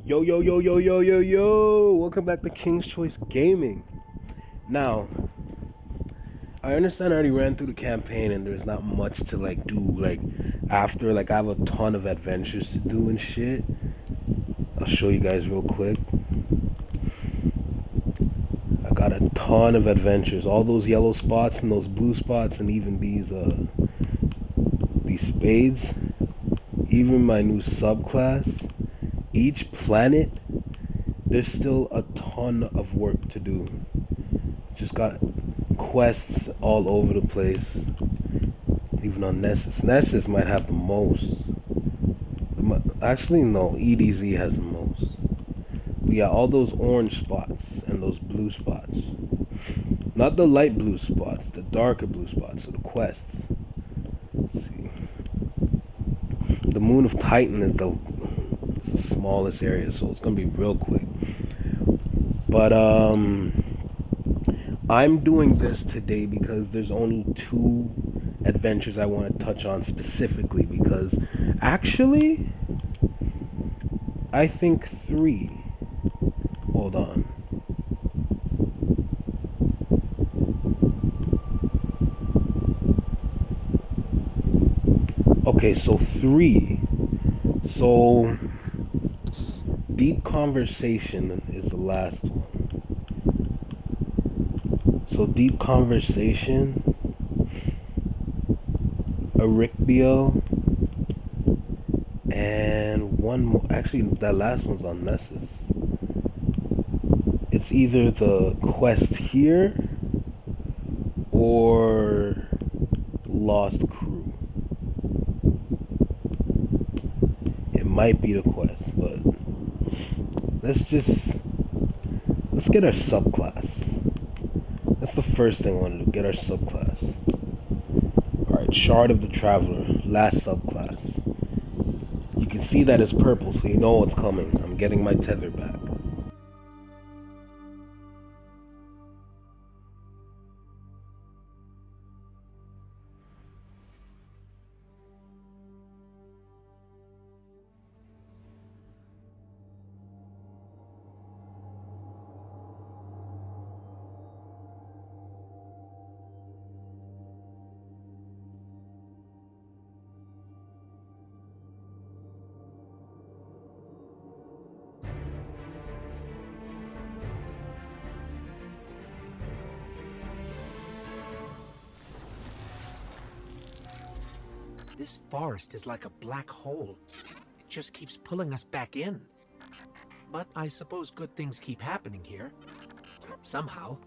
Yo, yo, yo, yo, yo, yo, yo! Welcome back to King's Choice Gaming. Now, I understand I already ran through the campaign and there's not much to do after. I have a ton of adventures to do and shit. I'll show you guys real quick. I got a ton of adventures. All those yellow spots and those blue spots and even these spades. Even my new subclass. Each planet, there's still a ton of work to do. Just got quests all over the place. Even on Nessus. Nessus might have the most. Actually, no. EDZ has the most. But yeah, all those orange spots and those blue spots. Not the light blue spots, the darker blue spots, so the quests. Let's see. The Moon of Titan is the smallest area, so it's gonna be real quick. But I'm doing this today because there's only 2 adventures I want to touch on specifically, because actually I think 3. Hold on. Okay, so 3. So Deep Conversation is the last one. So Deep Conversation, Ericbio, and one more. Actually, that last one's on Nessus. It's either the quest here or Lost Crew. It might be the quest, but let's get our subclass. That's the first thing I want to do, get our subclass. Alright, Shard of the Traveler, last subclass. You can see that it's purple, so you know what's coming. I'm getting my tether back. This forest is like a black hole. It just keeps pulling us back in. But I suppose good things keep happening here. Somehow.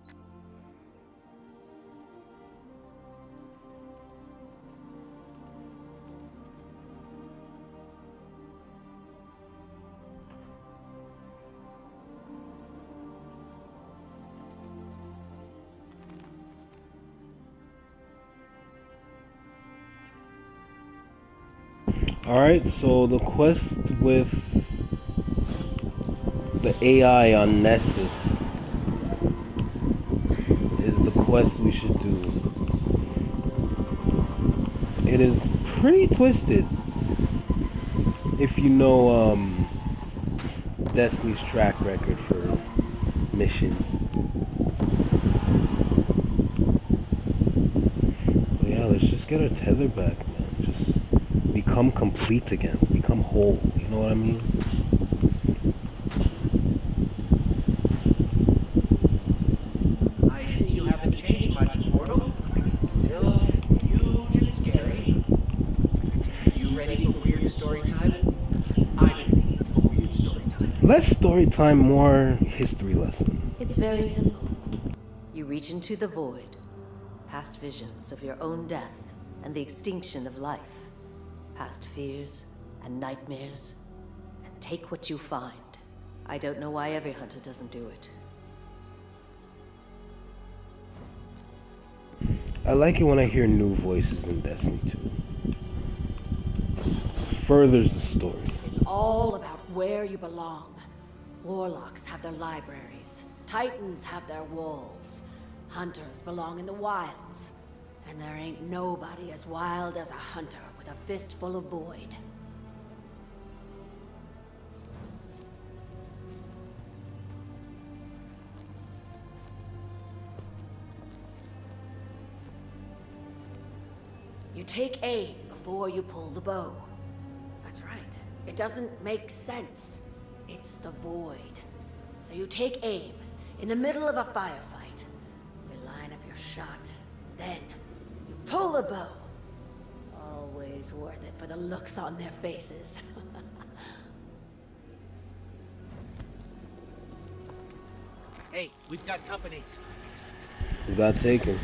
Alright, so the quest with the AI on Nessus is the quest we should do. It is pretty twisted if you know Destiny's track record for missions. But yeah, let's just get our tether back, man. Just become complete again, become whole, you know what I mean? I see you haven't changed much, Portal. Still huge and scary. You ready for weird story time? I'm ready for weird story time. Less story time, more history lesson. It's very simple. You reach into the void, past visions of your own death and the extinction of life, past fears and nightmares, and take what you find. I don't know why every hunter doesn't do it. I like it when I hear new voices in Destiny 2. Furthers the story. It's all about where you belong. Warlocks have their libraries. Titans have their walls. Hunters belong in the wilds. And there ain't nobody as wild as a hunter with a fistful of void. You take aim before you pull the bow. That's right. It doesn't make sense. It's the void. So you take aim in the middle of a firefight. You line up your shot. Then you pull the bow. Always worth it for the looks on their faces. Hey, we've got company. We got taken.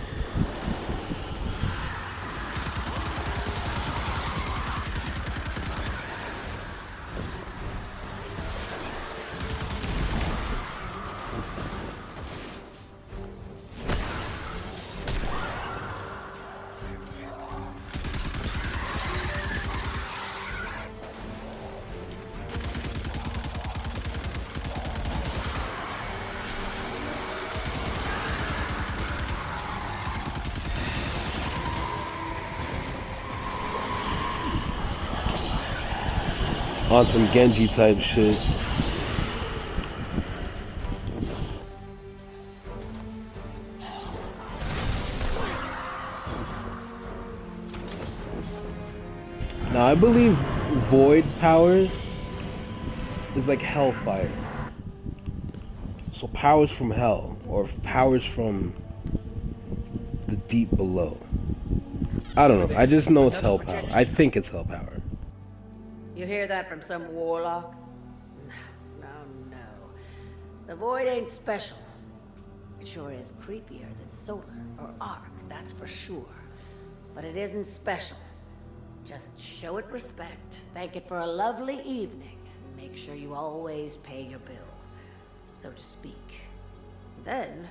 On some Genji type shit. Now I believe void powers is like hellfire. So powers from hell, or powers from the deep below. I don't know. I just know it's hell power. I think it's hell power. You hear that from some warlock? No. The void ain't special. It sure is creepier than solar or arc, that's for sure. But it isn't special. Just show it respect, thank it for a lovely evening, and make sure you always pay your bill, so to speak. Then,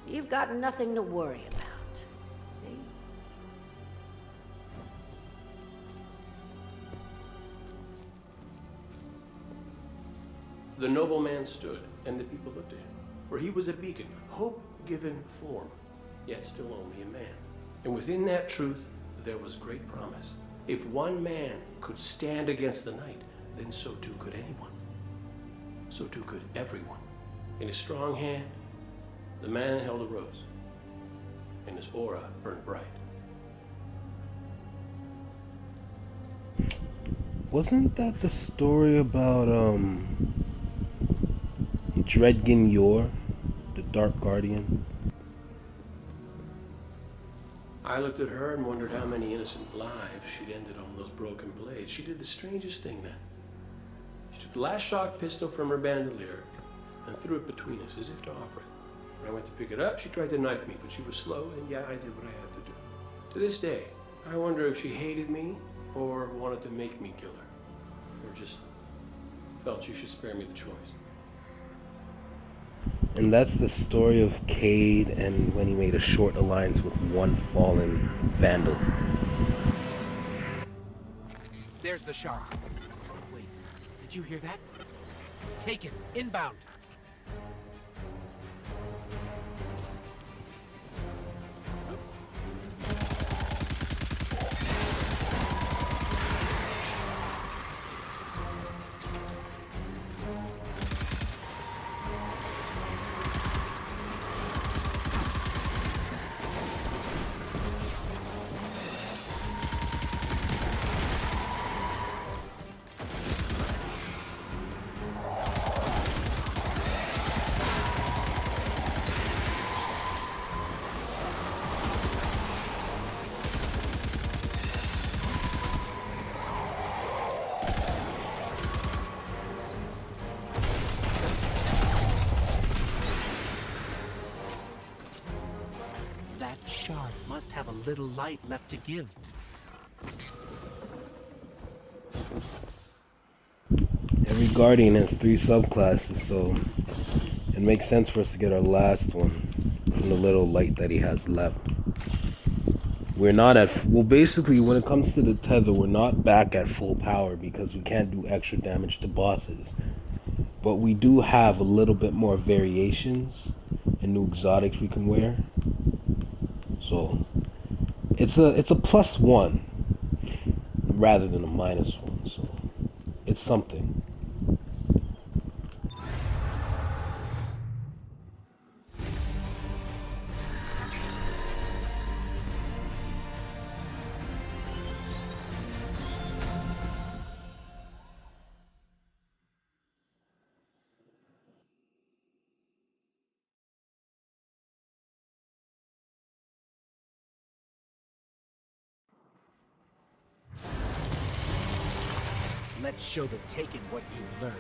you've got nothing to worry about. See? The nobleman stood, and the people looked at him, for he was a beacon, hope given form, yet still only a man. And within that truth, there was great promise. If one man could stand against the night, then so too could anyone. So too could everyone. In his strong hand, the man held a rose, and his aura burned bright. Wasn't that the story about Dredgen Yor, the Dark Guardian? I looked at her and wondered how many innocent lives she'd ended on those broken blades. She did the strangest thing then. She took the last shot pistol from her bandolier and threw it between us as if to offer it. When I went to pick it up, she tried to knife me, but she was slow, and yeah, I did what I had to do. To this day, I wonder if she hated me or wanted to make me kill her, or just felt she should spare me the choice. And that's the story of Cade and when he made a short alliance with one fallen vandal. There's the shark. Wait, did you hear that? Take it, inbound. Shard must have a little light left to give. Every Guardian has 3 subclasses, so it makes sense for us to get our last one from the little light that he has left. We're not at... Well, basically, when it comes to the tether, we're not back at full power because we can't do extra damage to bosses. But we do have a little bit more variations and new exotics we can wear. So it's a +1 rather than a -1, so it's something. Let's show the Taken what you learned.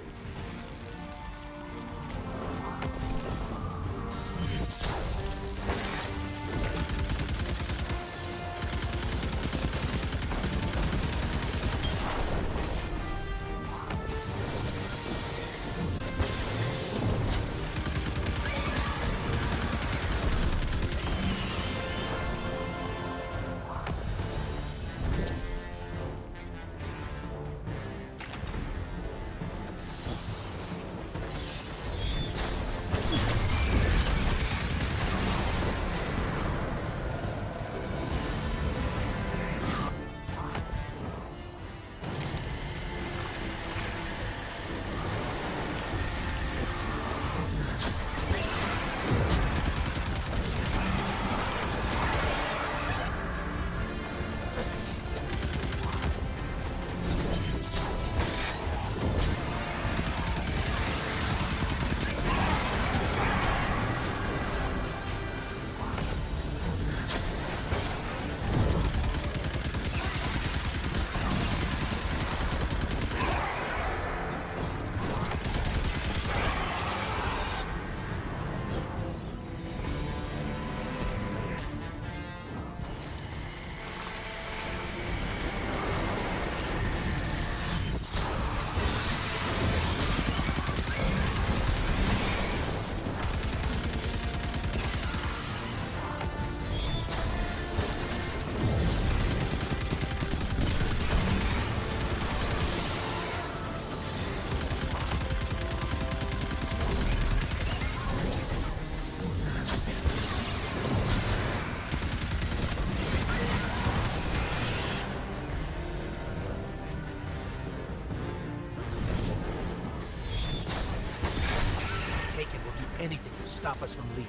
Anything to stop us from leaving.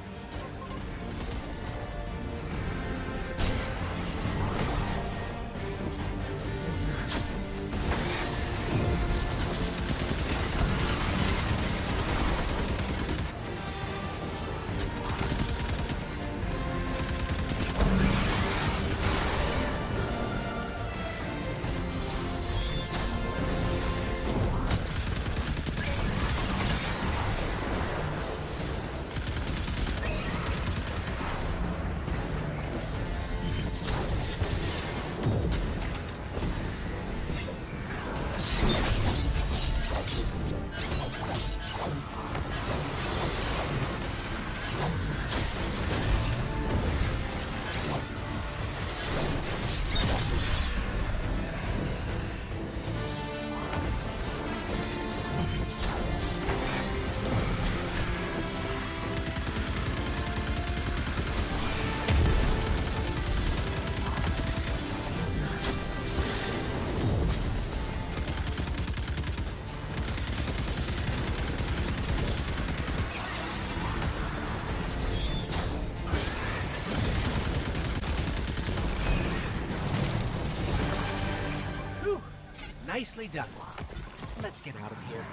Nicely done. Let's get out of here.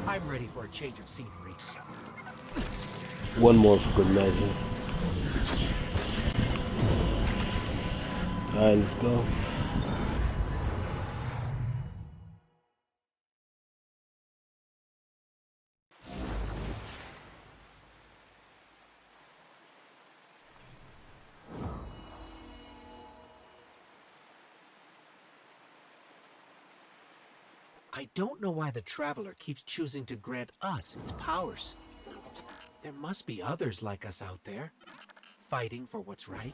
I'm ready for a change of scenery. One more for good measure. Alright, let's go. I don't know why the Traveler keeps choosing to grant us its powers. There must be others like us out there, fighting for what's right.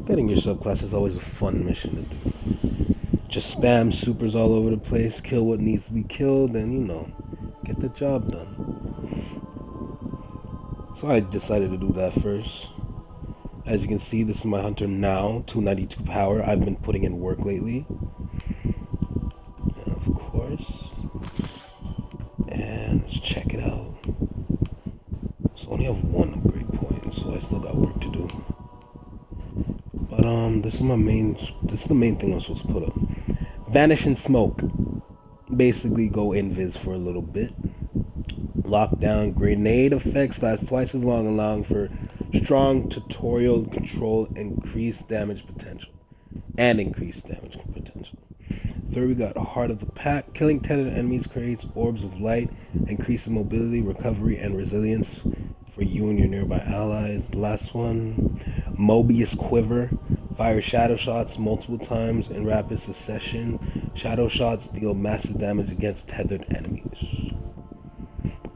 Getting your subclass is always a fun mission to do. Just spam supers all over the place, kill what needs to be killed, and get the job done. So I decided to do that first. As you can see, this is my hunter now, 292 power. I've been putting in work lately. And of course. And let's check it out. So I only have one upgrade point, so I still got work to do. But this is the main thing I'm supposed to put up. Vanish in smoke. Basically go invis for a little bit. Lockdown grenade effects last twice as long, allowing for strong tutorial control, increased damage potential. Third, we got Heart of the Pack. Killing tethered enemies creates orbs of light, increases mobility, recovery, and resilience for you and your nearby allies. The last one, Mobius Quiver. Fire shadow shots multiple times in rapid succession. Shadow shots deal massive damage against tethered enemies.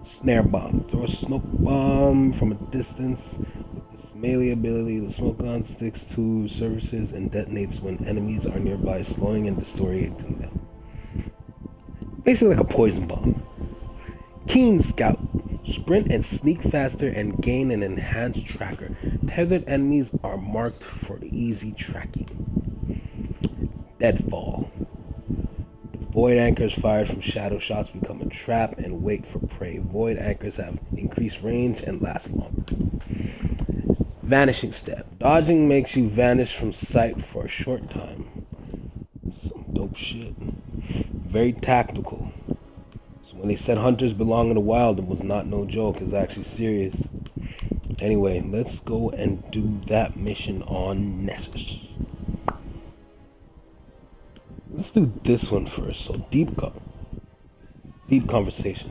Snare Bomb. Throw a smoke bomb from a distance. With this melee ability, the smoke gun sticks to surfaces and detonates when enemies are nearby, slowing and disorienting them. Basically like a poison bomb. Keen Scout. Sprint and sneak faster and gain an enhanced tracker. Tethered enemies are marked for easy tracking. Deadfall. Void anchors fired from shadow shots become a trap and wait for prey. Void anchors have increased range and last longer. Vanishing Step. Dodging makes you vanish from sight for a short time. Some dope shit. Very tactical. So when they said hunters belong in the wild, it was not no joke. It's actually serious. Anyway, let's go and do that mission on Nessus. Let's do this one first. So deep conversation.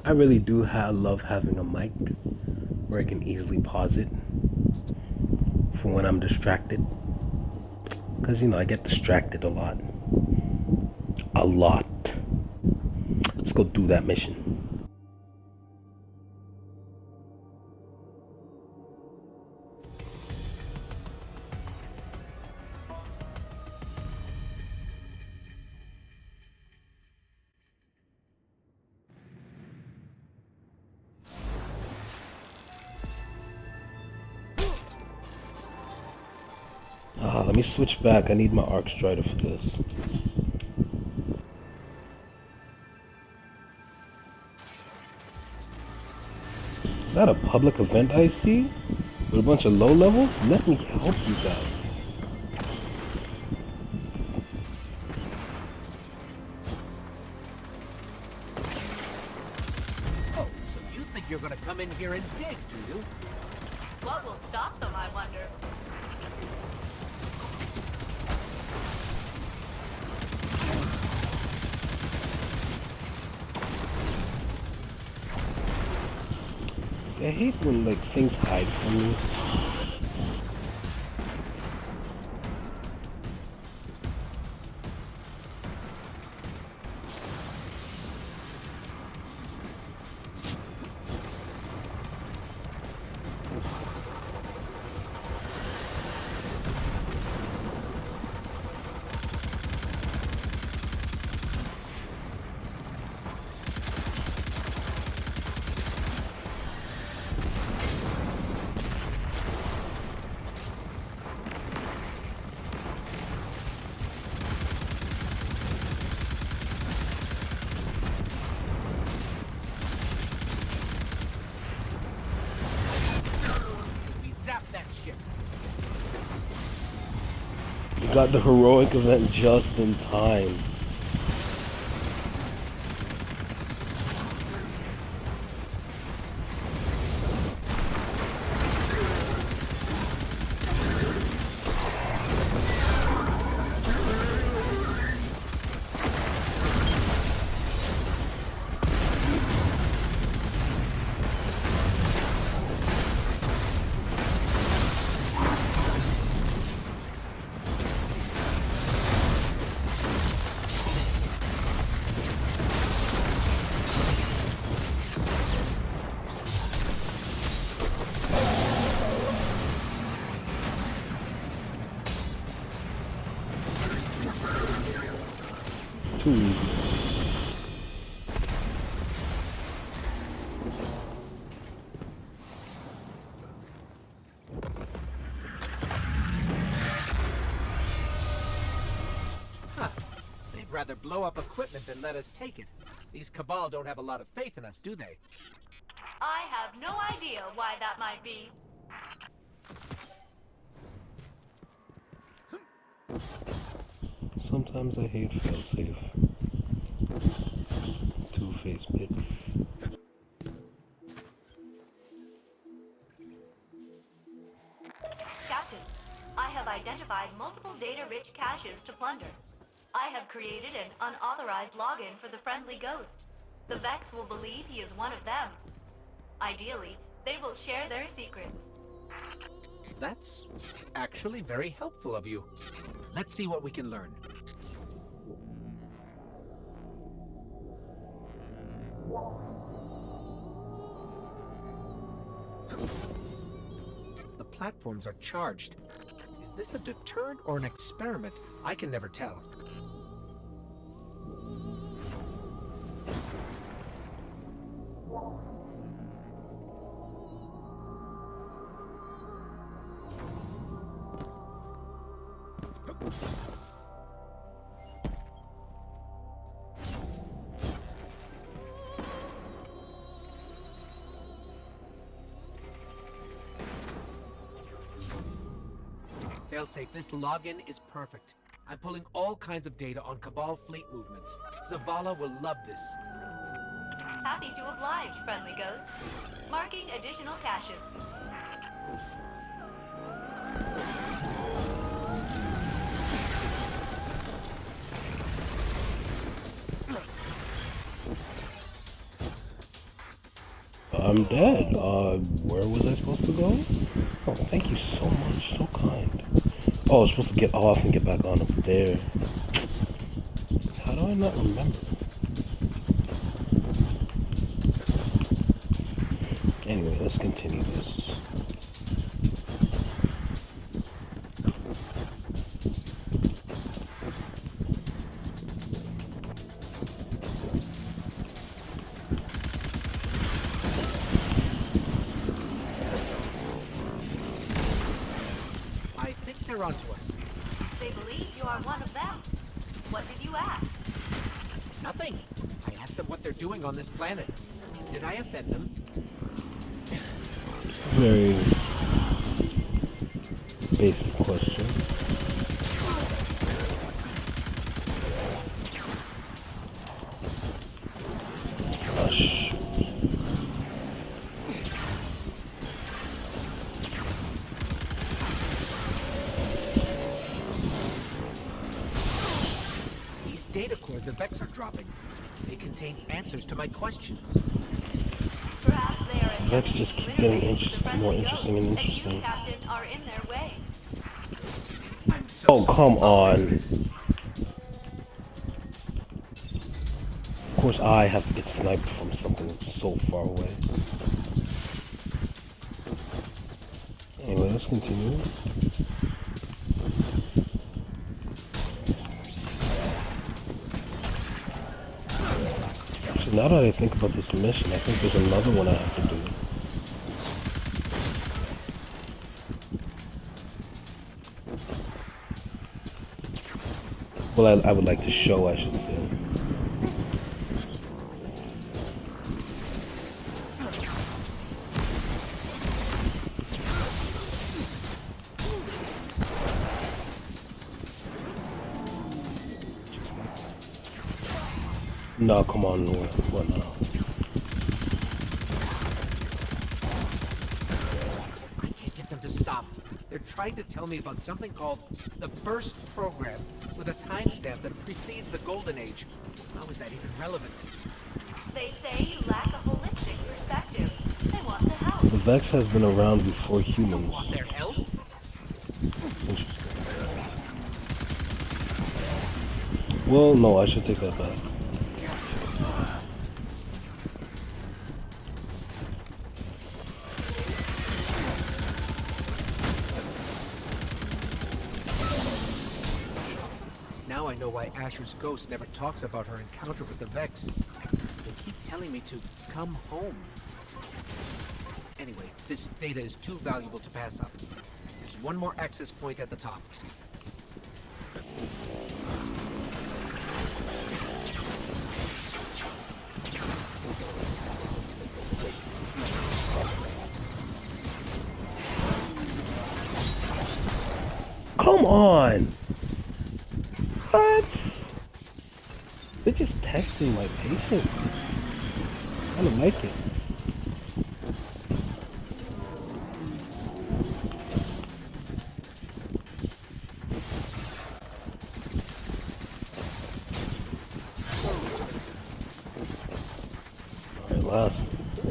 I really do love having a mic where I can easily pause it for when I'm distracted. Because, I get distracted a lot. Let's go do that mission. Let me switch back. I need my Arc Strider for this. Is that a public event I see? With a bunch of low levels? Let me help you guys. Oh, so you think you're gonna come in here and dig, do you? What will stop them, I wonder? I hate when things hide from me. You got the heroic event just in time. Too easy. They'd rather blow up equipment than let us take it. These Cabal don't have a lot of faith in us, do they? I have no idea why that might be. Sometimes I hate failsafe. Two-faced bitch. Captain, I have identified multiple data-rich caches to plunder. I have created an unauthorized login for the friendly ghost. The Vex will believe he is one of them. Ideally, they will share their secrets. That's actually very helpful of you. Let's see what we can learn. The platforms are charged. Is this a deterrent or an experiment? I can never tell. Failsafe, this login is perfect. I'm pulling all kinds of data on Cabal fleet movements. Zavala will love this. Happy to oblige, friendly ghost. Marking additional caches. I'm dead. Where was I supposed to go? Oh, thank you so much. So kind. Oh, I was supposed to get off and get back on up there. How do I not remember? Anyway, let's continue this. They're onto us. They believe you are one of them. What did you ask? Nothing. I asked them what they're doing on this planet. Did I offend them? Very basic question. Hush. Data cores the Vex are dropping. They contain answers to my questions. Perhaps they are Vex attempting just to keep getting eliminate the friendly more interesting and ghosts, interesting. you, Captain, are in their way. I'm so Oh, sorry come about on. this. Of course I have to get sniped from something so far away. Anyway, let's continue. So now that I think about this mission, I think there's another one I have to do. Well, I would like to show, I should say. No, come on, what now? I can't get them to stop. They're trying to tell me about something called the First Program, with a timestamp that precedes the Golden Age. How is that even relevant? They say you lack a holistic perspective. They want to help. The Vex has been around before humans. Want their help? Well, no, I should take that back. Now I know why Asher's ghost never talks about her encounter with the Vex. They keep telling me to come home. Anyway, this data is too valuable to pass up. There's one more access point at the top. on. What? They're just testing my patience. I don't like it. Alright, last.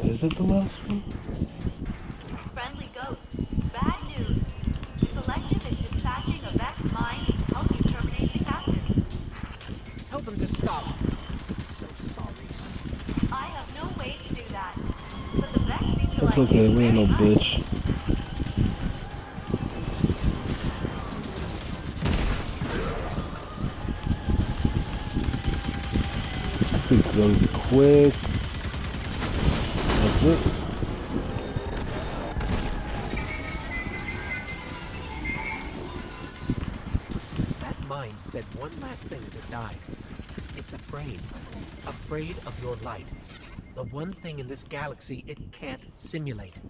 Is it the last one? Friendly Ghost, bad news. The collective is dispatching a Vex mine to help you terminate the captive. Tell them to stop. So sorry. I have no way to do that. But the Vex seem to That's like okay, you we ain't no very much. bitch. I think it's gonna be quick. That's it. That mind said one last thing as it died. It's afraid. Afraid of your light. The one thing in this galaxy it can't simulate.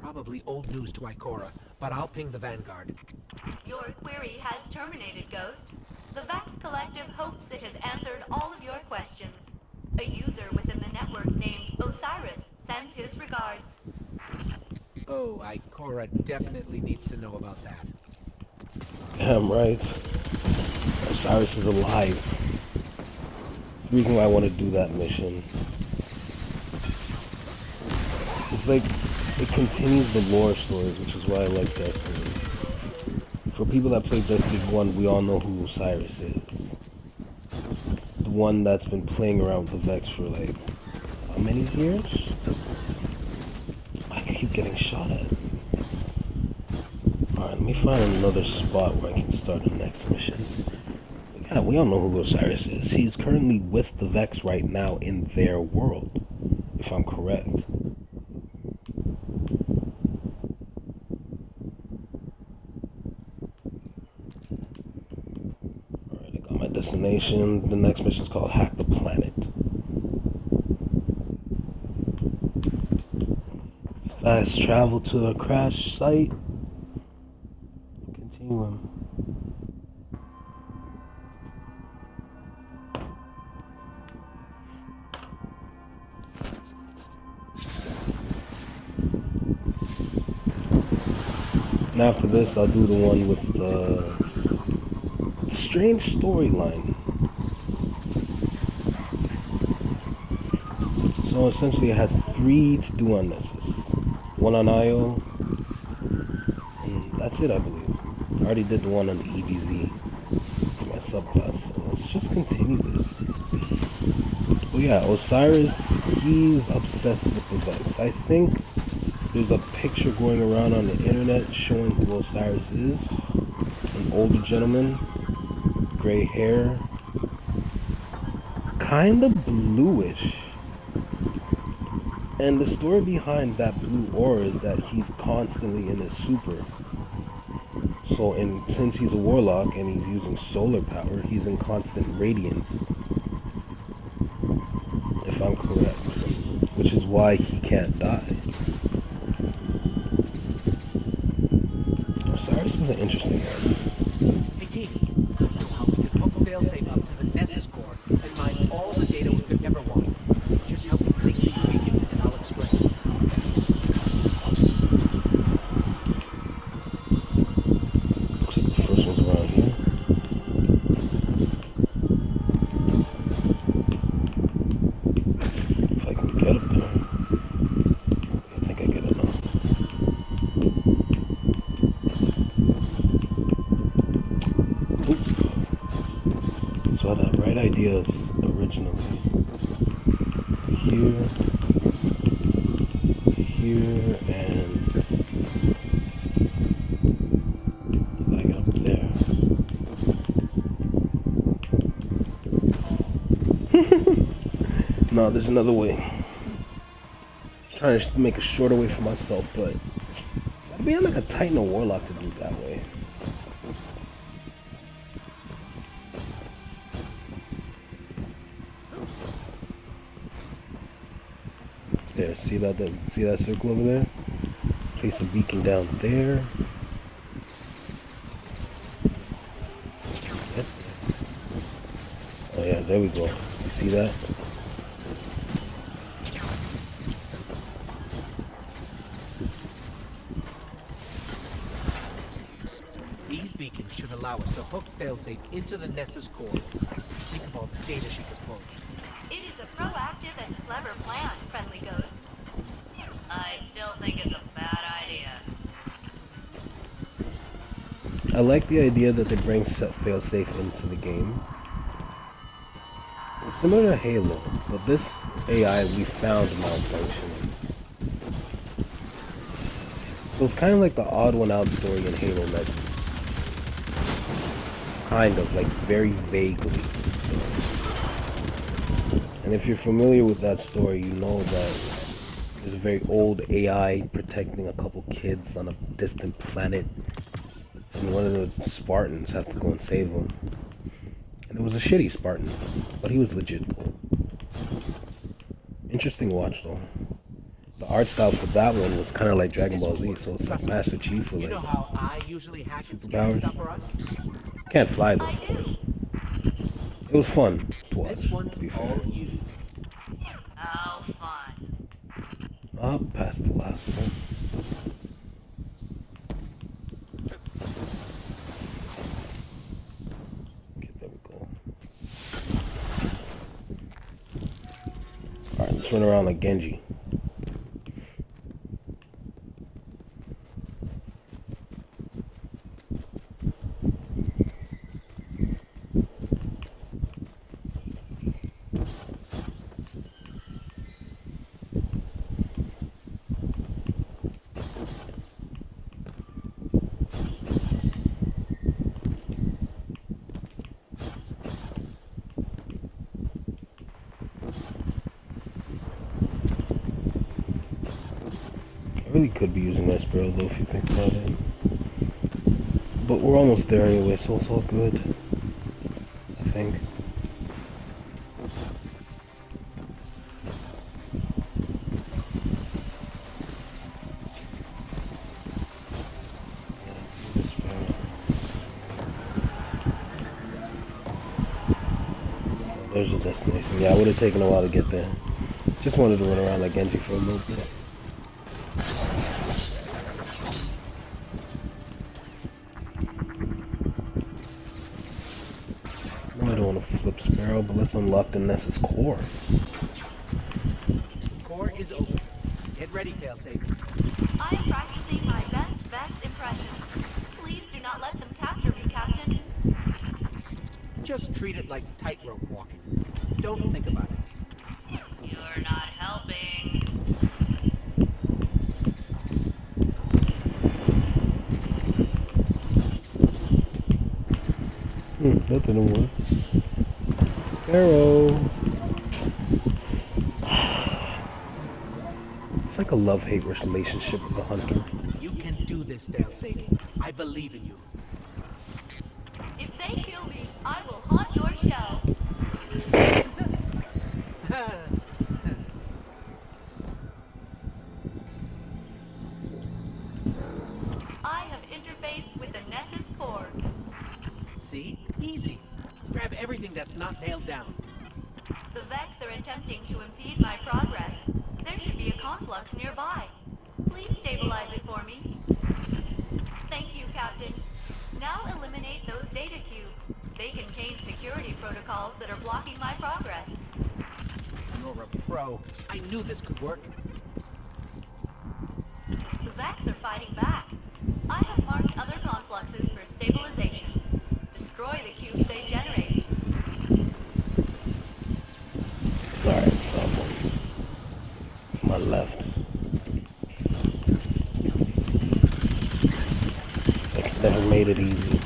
Probably old news to Ikora, but I'll ping the Vanguard. Your query has terminated, Ghost. The Vex Collective hopes it has answered all of your questions. A user within the network named Osiris sends his regards. Oh, Ikora definitely needs to know about that. Damn right. Osiris is alive. The reason why I want to do that mission. It's like, it continues the lore stories, which is why I like Destiny. For people that play Destiny 1, we all know who Osiris is. The one that's been playing around with the Vex for like, how many years? I keep getting shot at. Alright, let me find another spot where I can start the next mission. Yeah, we all know who Osiris is. He's currently with the Vex right now in their world, if I'm correct. Alright, I got my destination. The next mission is called Hack the Planet. Fast travel to a crash site. Continuum. And after this, I'll do the one with the strange storyline. So essentially I had 3 to do on this. 1 on IO, and that's it, I believe. I already did the one on the EDZ for my subclass, so let's just continue this. Oh yeah, Osiris, he's obsessed with the Vex. I think there's a picture going around on the internet showing who Osiris is. An older gentleman, gray hair, kinda bluish. And the story behind that blue aura is that he's constantly in his super. So since he's a warlock and he's using solar power, he's in constant radiance. If I'm correct. Which is why he can't die. Osiris is an interesting one. Hey, T. I know how we could hook failsafe up to the Nessus core and mine all the data we could ever want. Just help me place these beacons and I'll explain. Looks like the first one's around here. If I can get up there. I think I get it now. Oops. So I had the right ideas originally. Here, and I gotta get up there. No, there's another way. Trying to make a shorter way for myself, but I'd be like a Titan or Warlock to do it that way. There, see that circle over there? Place a beacon down there. Alright, there we go. You see that? These beacons should allow us to hook failsafe into the Nessa's core. Think of all the data she could pull. It is a proactive and clever plan, friendly ghost. I still think it's a bad idea. I like the idea that they bring failsafe into the game. It's similar to Halo, but this AI we found malfunctioning. So it's kind of like the odd one out story in Halo Legends. Kind of, like very vaguely. And if you're familiar with that story, you know that there's a very old AI protecting a couple kids on a distant planet. And one of the Spartans have to go and save him. And it was a shitty Spartan, but he was legit cool. Interesting watch though. The art style for that one was kind of like Dragon Ball Z, so it's like Master Chief with You know like how I usually hack and scan superpowers. stuff for us? Can't fly though, I of do. course. It was fun to watch, This to one's be fair. all you. How fun. Up past the last one. Okay, there we go. Alright, let's run around like Genji. I really could be using my Sparrow though if you think about it. But we're almost there anyway, so it's all good. I think. There's a destination. Yeah, it would have taken a while to get there. Just wanted to run around like Genji for a little bit. No, I don't want to flip Sparrow, but let's unlock the Nessa's core. Core is open. Get ready, failsafe. I am practicing my best Vex impressions. Please do not let them capture me, Captain. Just treat it like tightrope walking. Don't think about it. You're not helping. That didn't work. Sparrow. It's like a love-hate relationship with the hunter. You can do this, failsafe. I believe in you. If they kill me, I will haunt your shell. I have interfaced with the Nessus core. See? Easy. Grab everything that's not nailed down. The Vex are attempting to impede my progress. There should be a conflux nearby. Please stabilize it for me. Thank you, Captain. Now eliminate those data cubes. They contain security protocols that are blocking my progress. You're a pro. I knew this could work. The Vex are fighting back. I have marked other confluxes for stabilization. Destroy the cubes they generate. Alright, found one. To my left. It's never made it easy.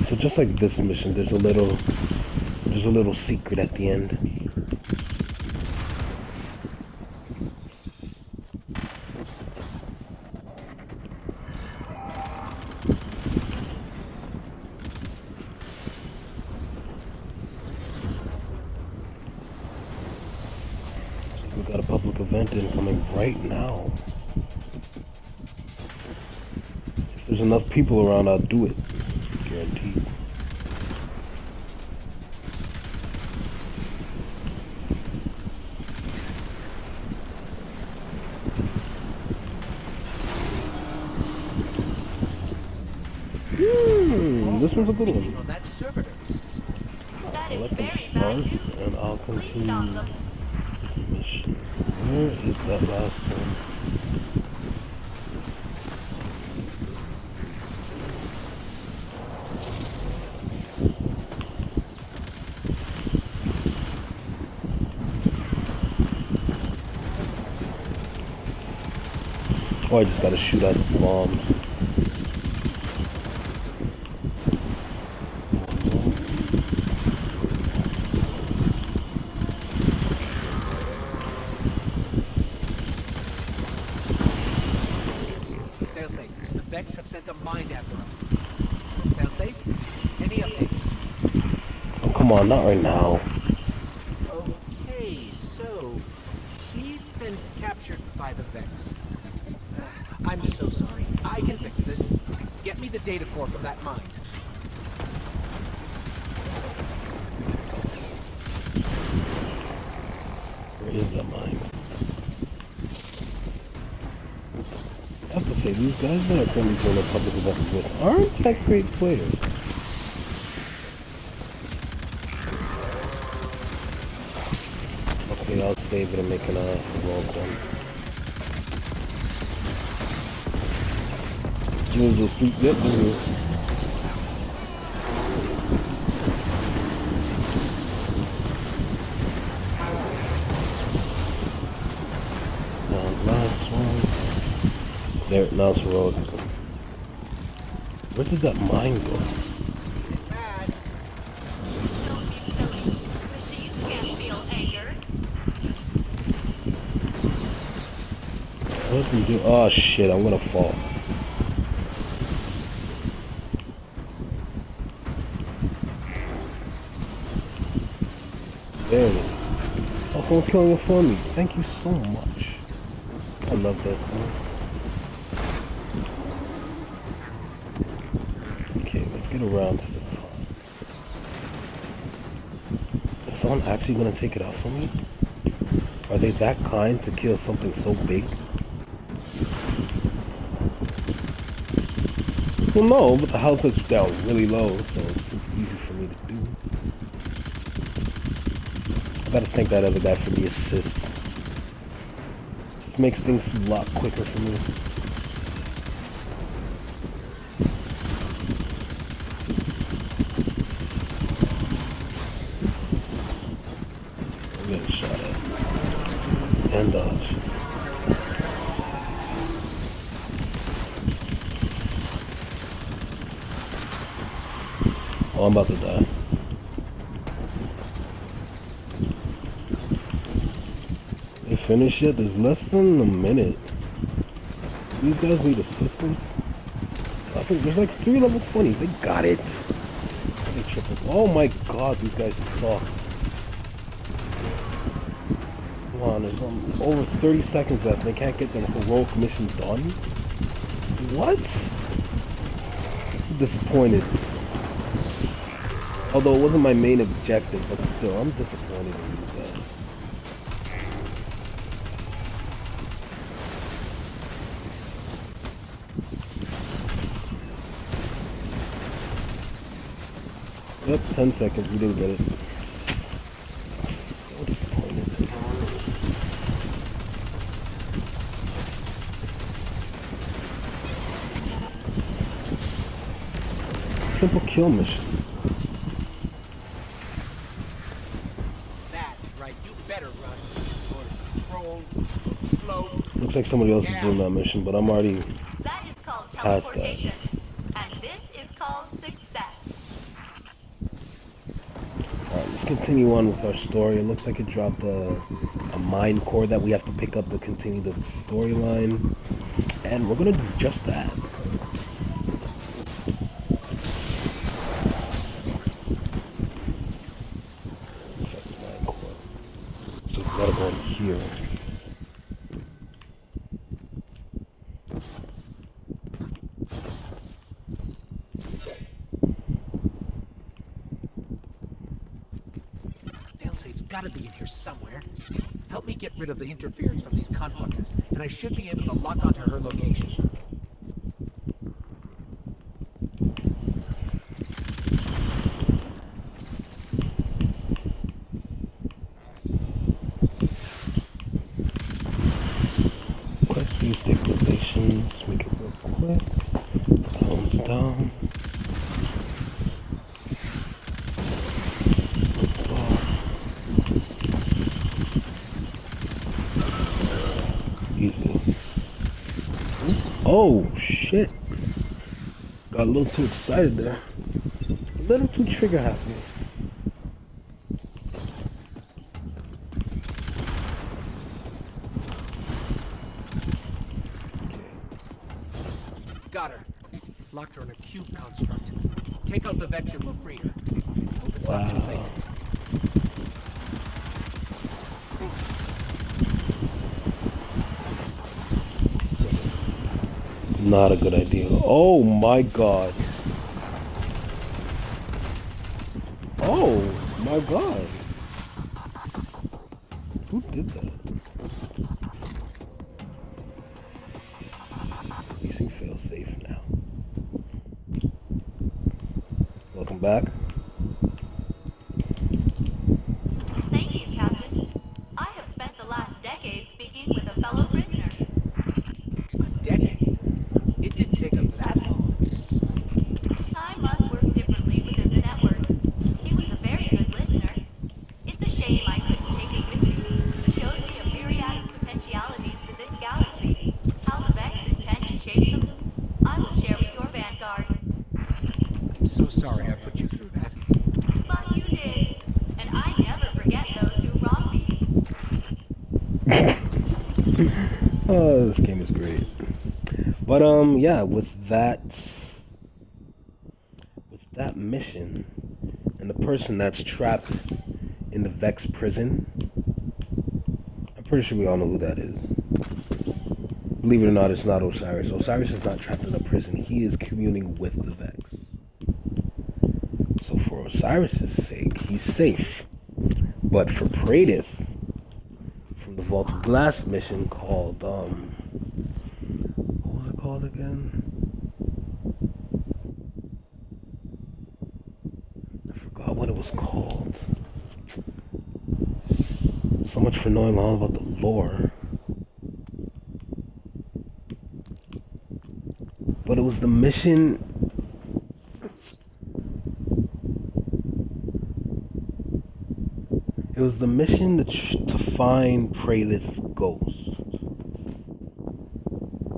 So just like this mission, there's a little secret at the end. We got a public event incoming right now. there's enough people around, I'll do it. Guaranteed. This one's a good one. On that servitor. That I'll is let them very start, bad news. and I'll Please continue stop them. the mission. Where is that last one? Oh, I just gotta shoot out the bombs. Failsafe, the Vex have sent a mind after us. Failsafe, any updates? Oh, come on, not right now. Okay, so she's been captured by the Vex. I'm so sorry. I can fix this. Get me the data core from that mind. Where is that mine? I have to say, these guys that are currently doing a public event with aren't that great players. Okay, I'll save it and make a rogue one. Move the feet, yep, move. Last one. There, now it's rogue. Where did that mine go? Bad. Don't be silly. Machines can't feel anger. What did we do? Oh shit, I'm gonna fall. There it is. Oh, someone's killing it for me. Thank you so much. I love that thing. Okay, let's get around to the top. Is someone actually gonna take it out for me? Are they that kind to kill something so big? Well, no, but the health is down really low, so it's super easy for me to do. I gotta thank that other guy for the assist. This makes things a lot quicker for me. I'm getting shot at. And dodge. Oh, I'm about to die. They finished yet? There's less than a minute. These guys need assistance. I think there's like 3 level 20s. They got it. They tripled. Oh my god, these guys suck. Come on, there's over 30 seconds left. They can't get their heroic mission done. What? I'm disappointed. Although it wasn't my main objective, but still, I'm disappointed in these guys. Yep, 10 seconds, we didn't get it. So disappointed. Simple kill mission. That's right. You better run. Or control, float. Looks like somebody else is doing that mission, but I'm already That is called past that. teleportation. And this is called success. Alright, let's continue on with our story. It looks like it dropped a mine core that we have to pick up to continue the storyline. And we're gonna do just that. Looks like a mine core. So we gotta go in here. gotta be in here somewhere. Help me get rid of the interference from these confluxes, and I should be able to lock onto her location. Quest view stabilizations, make it real quick. Thumbs down. Easy. Oh shit. Got a little too excited there. A little too trigger happy. Got her. Locked her in a cube construct. Take out the Vex and we'll free her. Hope it's not too late. Not a good idea. Oh my god. Oh my god. Who did that? Using fail safe now. Welcome back. Thank you, Captain. I have spent the last decade speaking with a fellow prisoner. A decade? It didn't take us that long. Time must work differently within the network. He was a very good listener. It's a shame I couldn't take it with me. He showed me a myriad of potentialities for this galaxy. How the Vex intend to shape them, I will share with your vanguard. I'm so sorry I put you through that. But you did. And I never forget those who wronged me. Oh, this game is great. But yeah, with that mission and the person that's trapped in the Vex prison, I'm pretty sure we all know who that is. Believe it or not, it's not Osiris. Osiris is not trapped in a prison. He is communing with the Vex. So for Osiris's sake, he's safe. But for Praedyth, from the Vault of Glass mission called what was it called again? I forgot what it was called. So much for knowing all about the lore. But it was the mission. It was the mission to find Praedyth's ghost.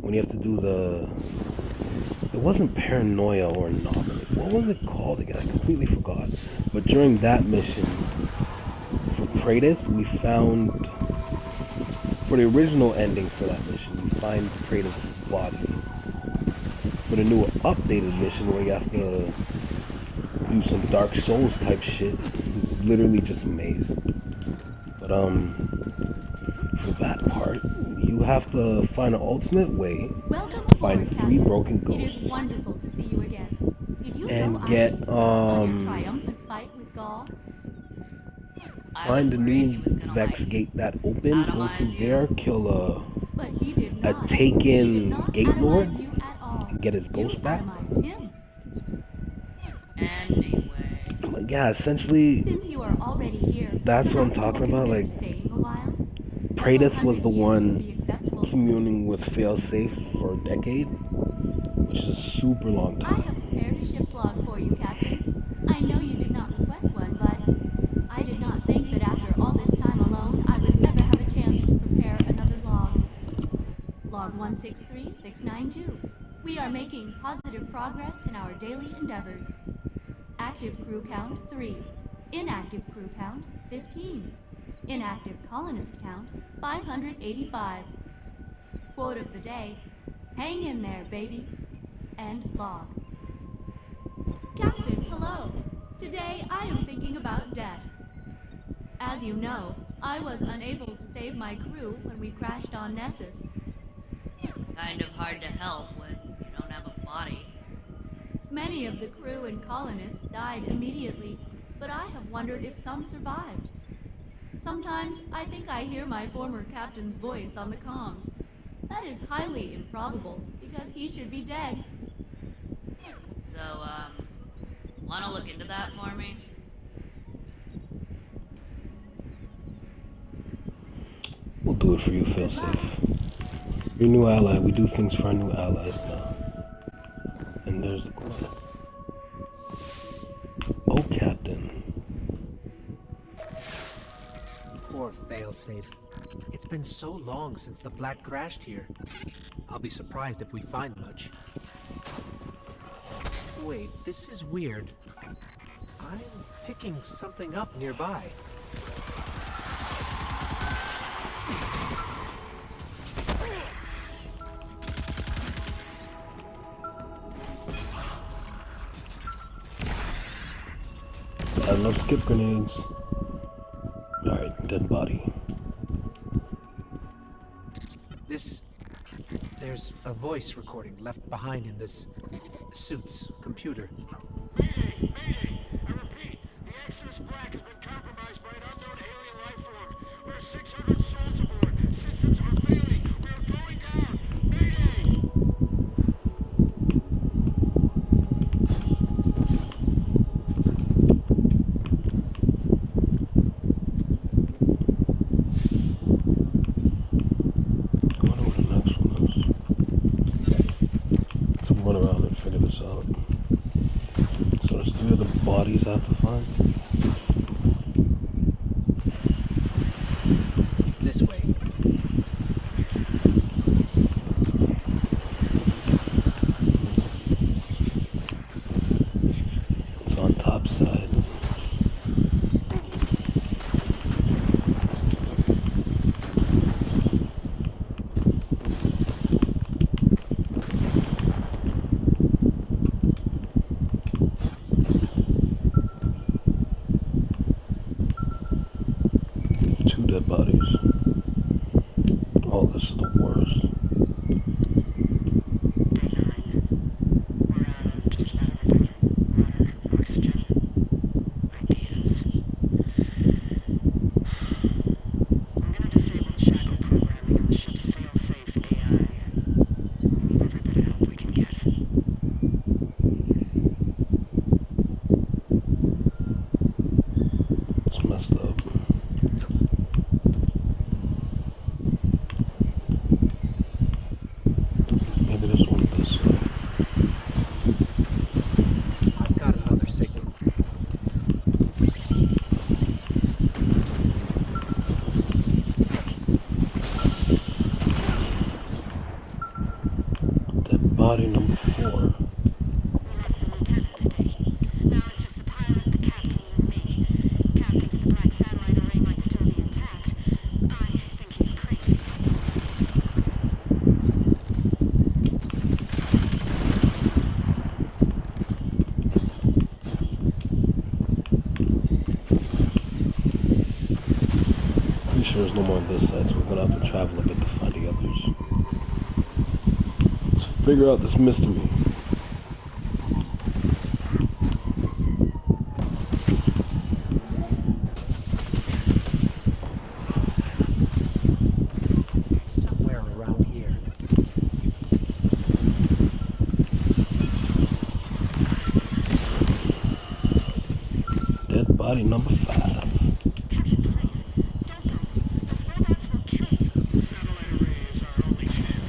When you have to do the... It wasn't paranoia or anomaly. What was it called again? I completely forgot. But during that mission, for Praedyth, we found... For the original ending for that mission, we find Praedyth's body. For the new updated mission, where you have to do some Dark Souls type shit, it's literally just a maze. But for that part, you have to find an alternate way to find 3 broken ghosts. It is wonderful to see you again. Did you And know get, I was on your triumphant fight with Gaul? Find the new Vex gate that open, go through there, kill But he did a not. taken He did not gate lord, atomize you at all. and get his ghost You back. atomized him. Anyway. Like, yeah, essentially, Since you are already here, that's what I'm perhaps you talking will about. Like, consider staying a while? Praedyth was the Several hundred years one would be acceptable. communing with Failsafe for a decade, which is a super long I time. have prepared a ship's log for you, Captain. I know you did not request one, but I did not think that after all this time alone, I would ever have a chance to prepare another log. Log 163692. We are making positive progress in our daily endeavors. Active crew count 3. Inactive crew count 15. Inactive colonist count 585. Quote of the day: hang in there, baby. End log. Captain, hello. Today I am thinking about death. As you know, I was unable to save my crew when we crashed on Nessus. Kind of hard to help when you don't have a body. Many of the crew and colonists died immediately, but I have wondered if some survived. Sometimes I think I hear my former captain's voice on the comms. That is highly improbable, because he should be dead. So, wanna look into that for me? We'll do it for you, failsafe. Your new ally. We do things for our new allies now. And there's the quest. Oh, Captain. Poor failsafe. It's been so long since the Black crashed here. I'll be surprised if we find much. Wait, this is weird. I'm picking something up nearby. I love skip grenades. Alright, dead body. There's a voice recording left behind in this suit's computer. Mayday! Mayday! I repeat, the Exodus Black has been compromised by an unknown alien life form. We're 600 souls aboard. Systems are failing. We're going down. Mayday! I wonder what the next one is. Let's run around and figure this out. So there's 3 other bodies I have to find. This way. It's on top side. Two dead bodies. Oh, this is the worst. We're out of just about everything. Water, oxygen, ideas. I'm gonna disable the shackle programming on the ship's fail-safe AI. We need every bit of help we can get. It's messed up. Maybe this one this way. I've got another signal. Dead body number 4. We lost the lieutenant today. Now it's just the pilot, the captain, and me. Cap thinks the Black satellite array might still be intact. I think he's crazy. Pretty sure there's no more on this side, so we're gonna have to travel a bit to find the others. Let's figure out this mystery. Somewhere around here. Dead body number 5. Captain, please, don't go. Robots will kill you. The satellite array is our only chance.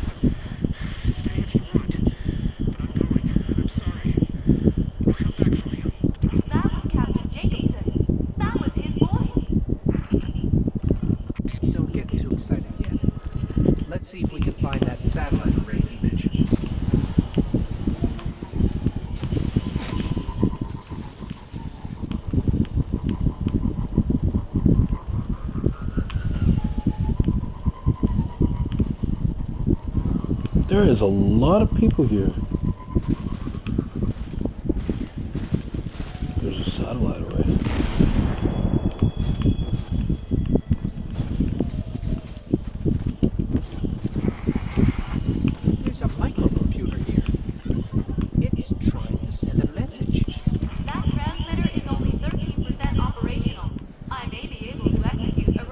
Stay if you want. But I'm going. I'm sorry. I'll come back for you. That was Captain Jacobson. That was his voice. Don't get too excited yet. Let's see if we can find that satellite array you mentioned. There is a lot of people here. There's a satellite array. There's a microcomputer here. It's trying to send a message. That transmitter is only 13% operational. I may be able to execute a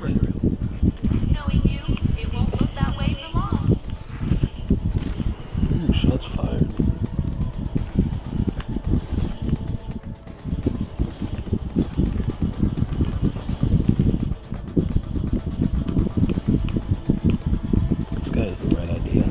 mortar drill. Knowing you, it won't look that way for long. Ooh, shots fired. This guy has the right idea.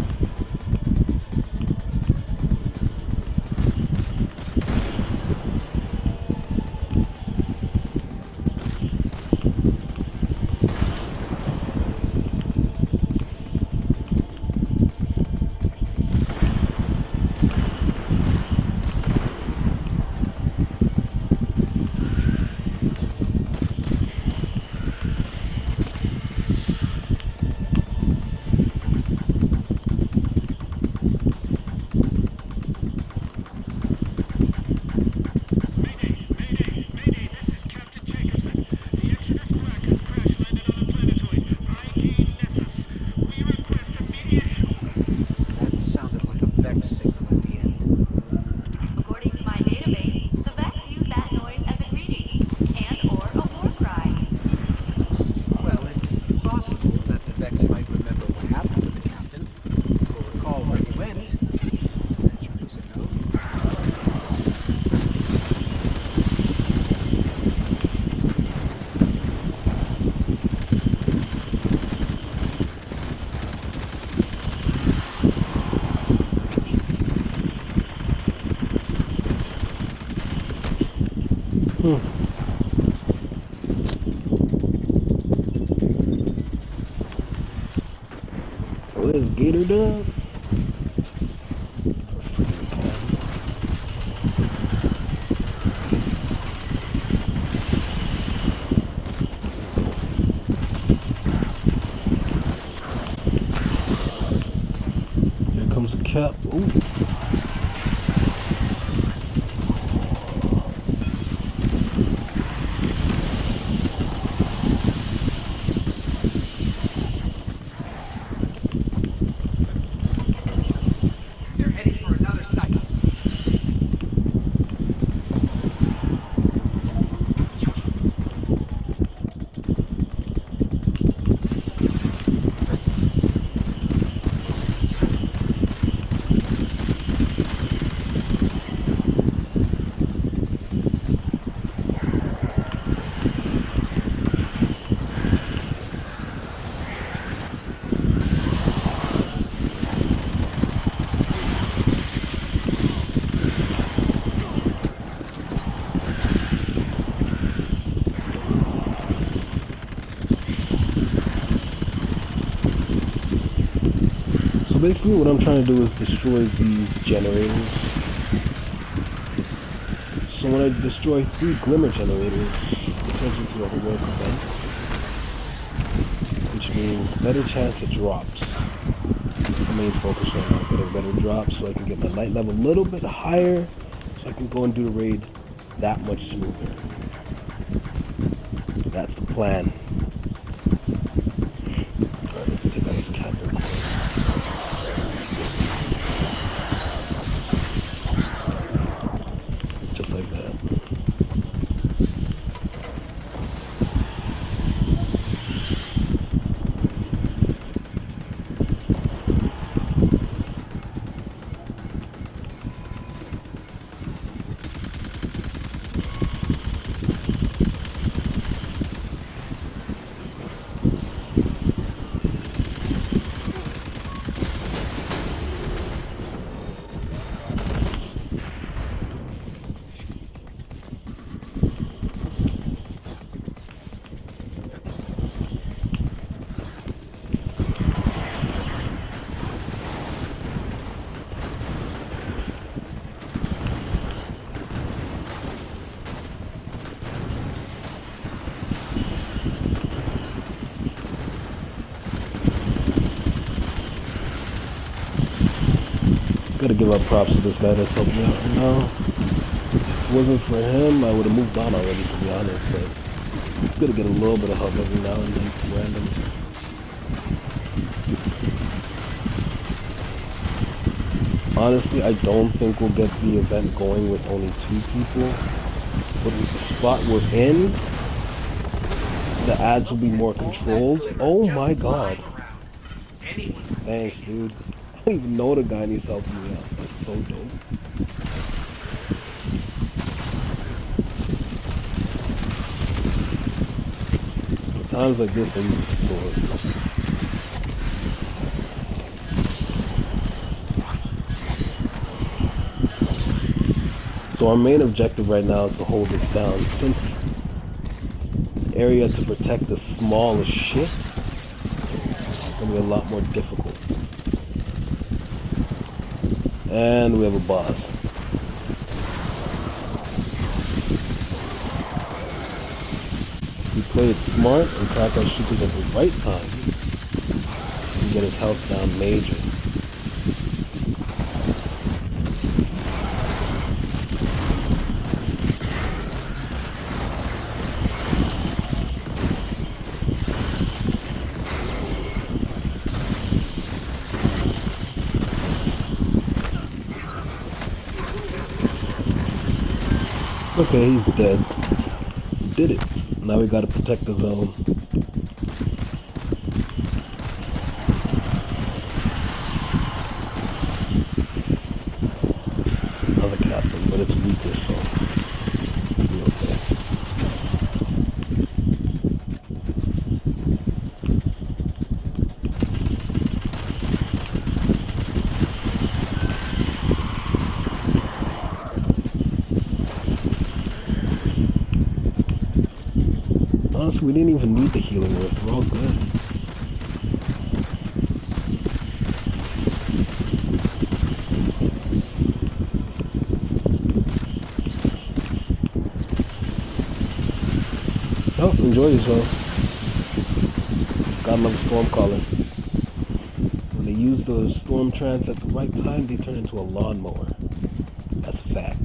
Mayday, mayday, mayday, this is Captain Jacobson. The Exodus Black has crash landed on a planetoid. ID Nessus. We request immediate help. That sounded like a Vex signal at the end. According to my database, the Vex use that noise as a greeting and or a war cry. Well, it's possible that the Vex might remember what happened to the captain, or recall where he went centuries ago. What is Gator done? Here comes the cap. Ooh. They're heading for another site. So basically what I'm trying to do is destroy these generators. So when I destroy 3 glimmer generators, it turns into a heroic event. Which means better chance it drops. The main focus right now, get a better drop so I can get my light level a little bit higher so I can go and do the raid that much smoother. That's the plan. Alright, let's take out this cap real quick. Just like that. Gotta give up props to this guy that's helping me out now. If it wasn't for him, I would have moved on already, to be honest, but it's good to get a little bit of help every now and then from random. Honestly, I don't think we'll get the event going with only 2 people. But with the spot we're in, the ads will be more controlled. Oh my god. Around. Anyone. Thanks, dude. I don't even know the guy needs helping me out. That's so dope. Times like this, I use the sword. So our main objective right now is to hold this down. Since the area to protect the smallest ship is gonna be a lot more difficult. And we have a boss. He played smart and cracked our shooters at the right time to get his health down major. Okay, he's dead. Did it. Now we gotta protect the zone. Another captain, but it's weaker, so it'll be okay. Honestly, we didn't even need the healing rift. We're all good. Oh, enjoy yourself. Got another storm calling. When they use the storm trance at the right time, they turn into a lawnmower. That's a fact.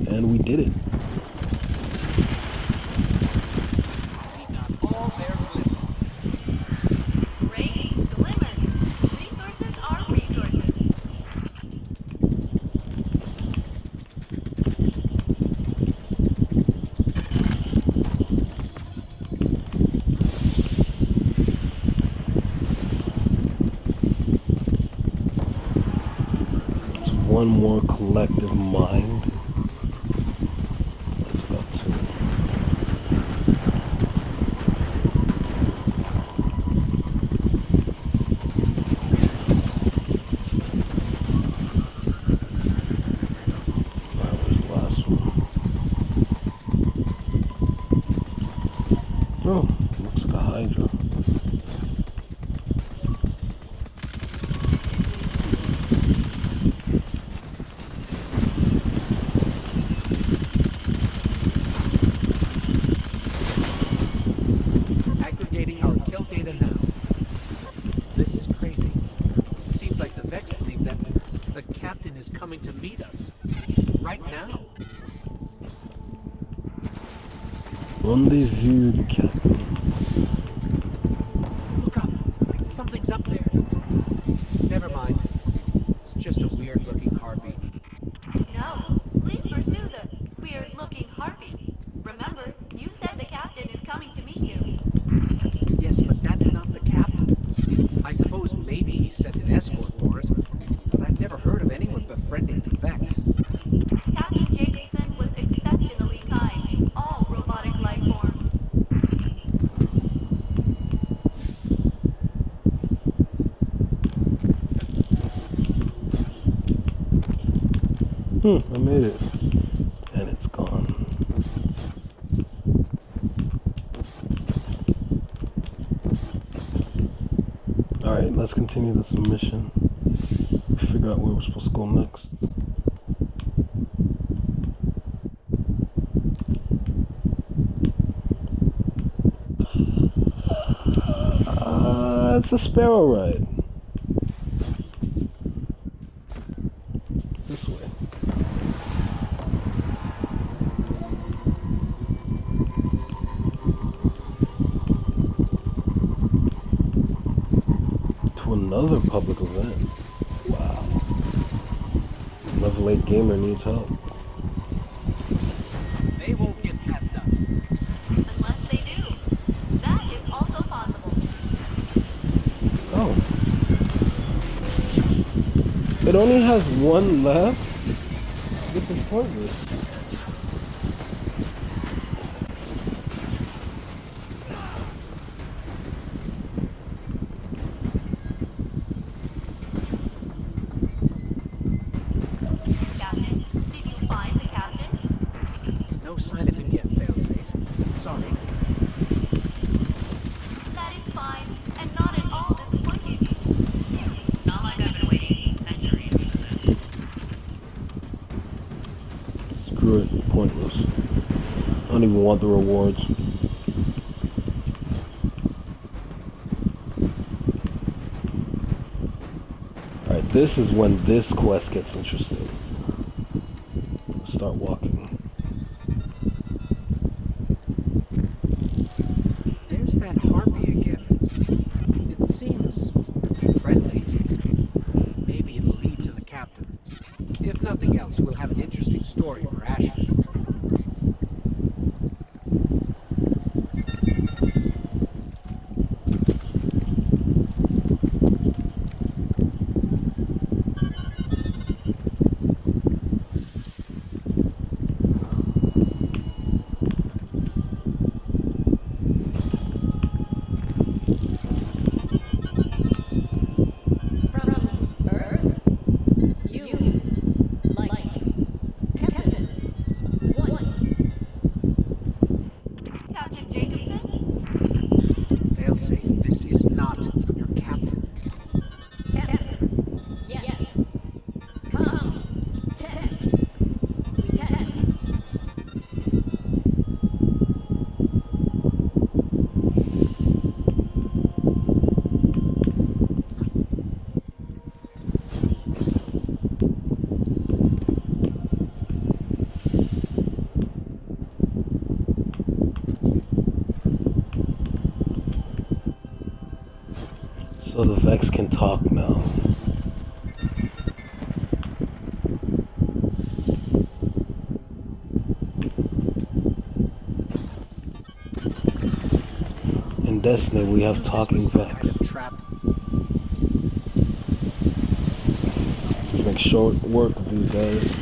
And we did it. Great glimmers. Resources are resources. It's one more collective mind. Let's go to it. That was the last one. Oh, looks like a Hydra. Aggregating our kill data now. This is crazy. Seems like the Vex believe that the captain is coming to meet us. Right now. Rendezvous the captain. Look up. Something's up there. Never mind. It's just a weird looking harpy. No, please pursue the weird-looking harpy. Remember, you said the captain is coming to meet you. Yes, but that's not the captain. I suppose maybe he sent an escort for us, but I've never heard of anyone befriending the Vex. Captain Jacobson was exceptionally kind to all robotic life forms. I made it. And it's gone. Alright, let's continue this mission. Figure out where we're supposed to go next. It's a sparrow ride. This way. To another public event. Wow. Another late gamer needs help. They won't get past us. it only has one left? This is pointless. Captain, did you find the captain? No sign of him yet, failsafe. Sorry. That is fine, and not at all disappointing. It's not like I've been waiting centuries for this. Screw it. Pointless. I don't even want the rewards. Alright, this is when this quest gets interesting. Start walking. There's that harpy again. It seems friendly. Maybe it'll lead to the captain. If nothing else, we'll have an interesting story for Asher. Captain Jacobson? Failsafe, this is not your captain. So the Vex can talk now. In Destiny, we have talking This was some Vex. kind of trap. Let's make short work of these guys.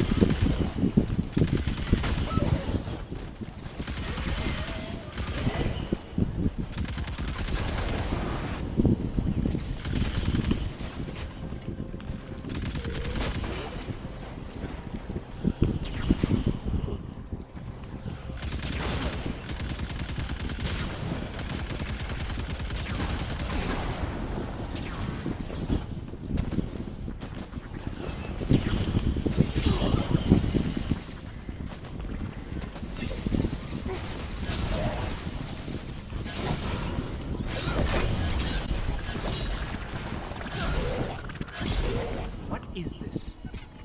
What is this?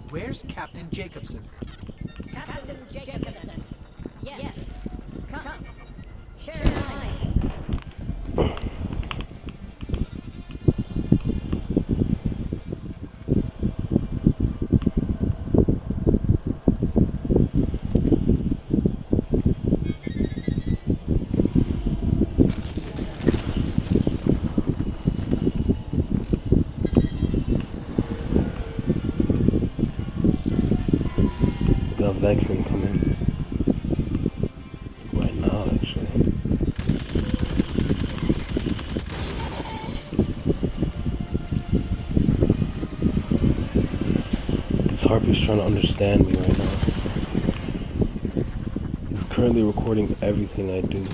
Where's Captain Jacobson? Captain Jacobson. Yes. Come. Share an eye. Got Vex incoming. Right now, actually. This Harpy's trying to understand me right now. He's currently recording everything I do.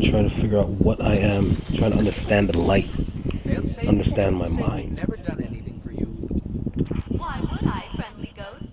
Trying to figure out what I am, trying to understand the light, Failsafe? understand my Say we've mind. never done anything for you. Why would I, friendly ghost?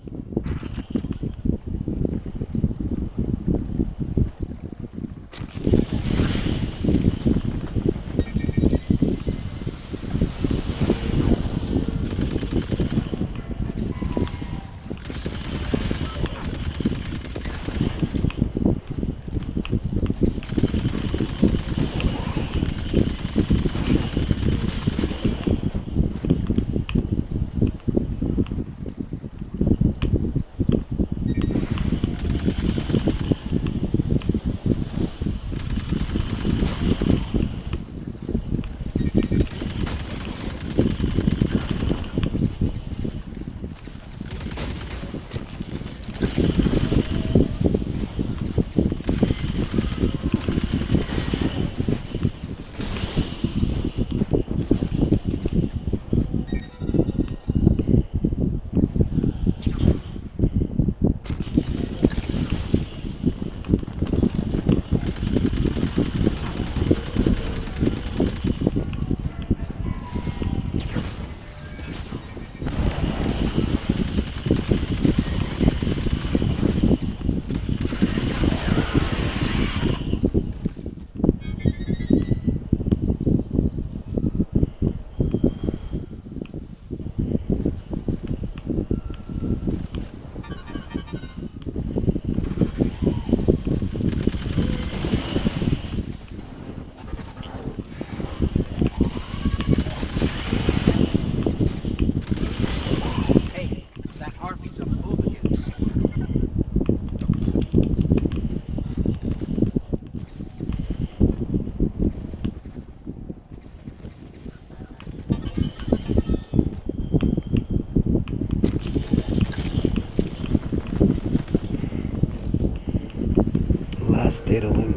data link.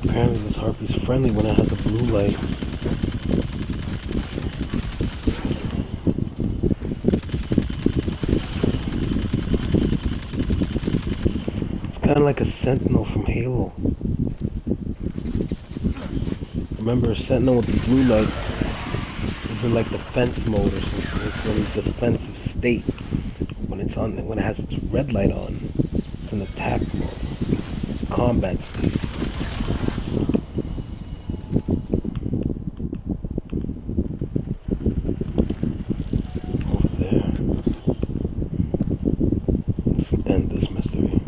Apparently this harpy's friendly when it has a blue light. It's kind of like a sentinel from Halo. Remember, a sentinel with the blue light is in like defense mode or something. It's in a defensive state. When it has its red light on, it's in attack mode, combat state. Over there. Let's end this mystery.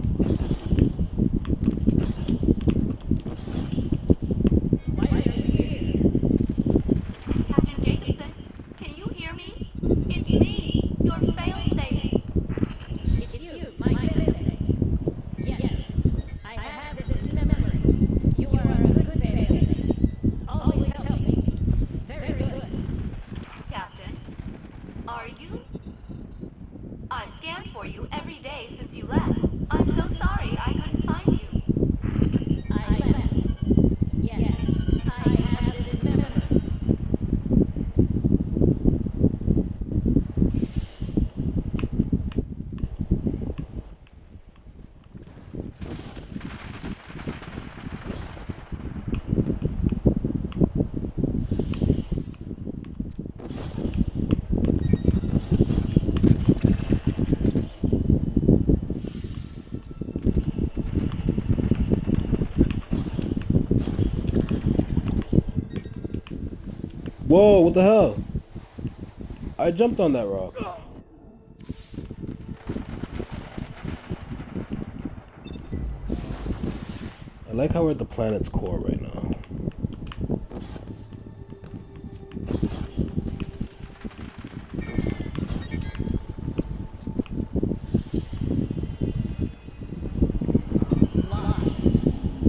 Captain Jacobson, can you hear me? It's me, your failsafe. It's you, my failsafe. Yes, I have this in memory. You are a good failsafe. Always help me. Very good. Captain, are you? I've scanned for you every day since you left. I'm so sorry I couldn't find you. I left. Yes, I have this in memory. Whoa, what the hell? I jumped on that rock. I like how we're at the planet's core right now. Lost.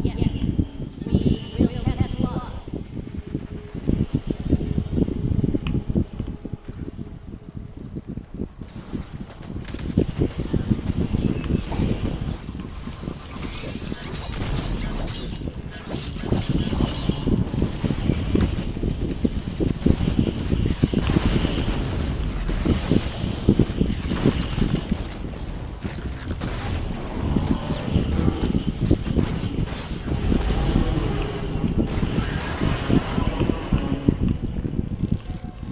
Yes, we will catch lost.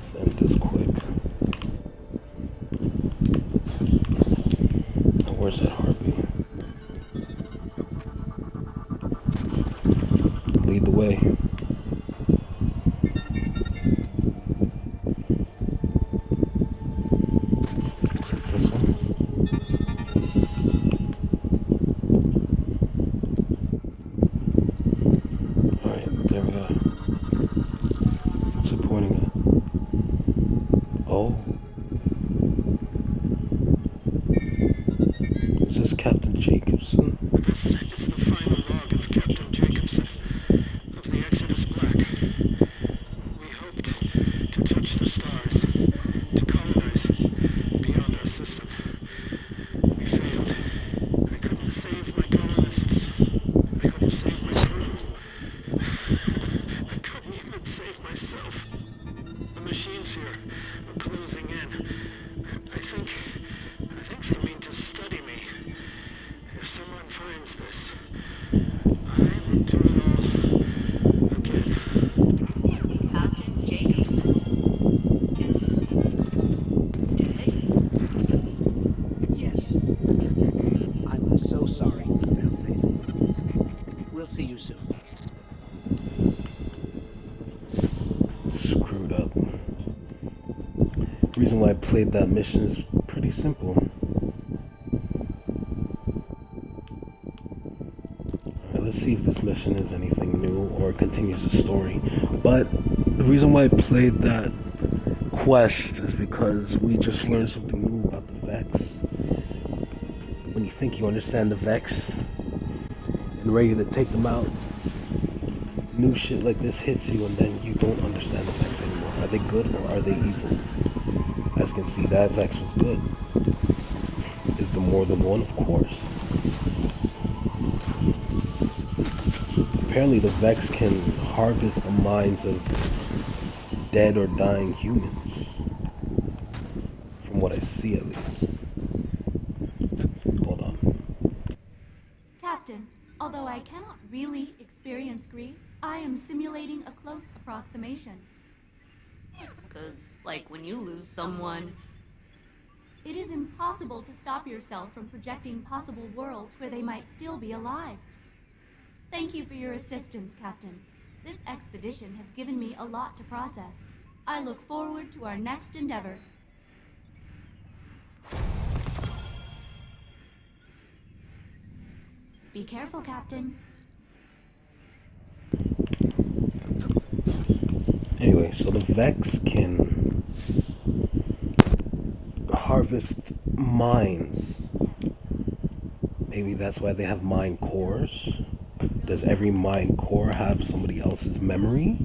Let's end this quick. Now, where's that harpy? Lead the way. Is it this one? Alright, there we go. What's it pointing at? Oh. Is this Captain Jacobson? This is the final log of Captain Jacobson of the Exodus Black. We hoped to touch the stars, to colonize beyond our system. We failed. I couldn't save my colonists. I couldn't save my crew. I couldn't even save myself. The machines here are closing in. I think they mean to study me. If someone finds this, I will do it all again. Captain Jacobson is dead? Yes. I'm so sorry, failsafe. We'll see you soon. Screwed up. The reason why I played that mission is pretty simple. Alright, let's see if this mission is anything new or continues the story. But the reason why I played that quest is because we just learned something new about the Vex. When you think you understand the Vex and ready to take them out, new shit like this hits you and then you don't understand the Vex anymore. Are they good or are they evil? As guys can see, that Vex was good. Is there more than one? Of course. Apparently the Vex can harvest the minds of dead or dying humans. From what I see, at least. Hold on. Captain, although I cannot really experience grief, I am simulating a close approximation. Because, like, when you lose someone, It is impossible to stop yourself from projecting possible worlds where they might still be alive. Thank you for your assistance, Captain. This expedition has given me a lot to process. I look forward to our next endeavor. Be careful, Captain. Anyway, so the Vex can harvest minds. Maybe that's why they have mind cores. Does every mind core have somebody else's memory?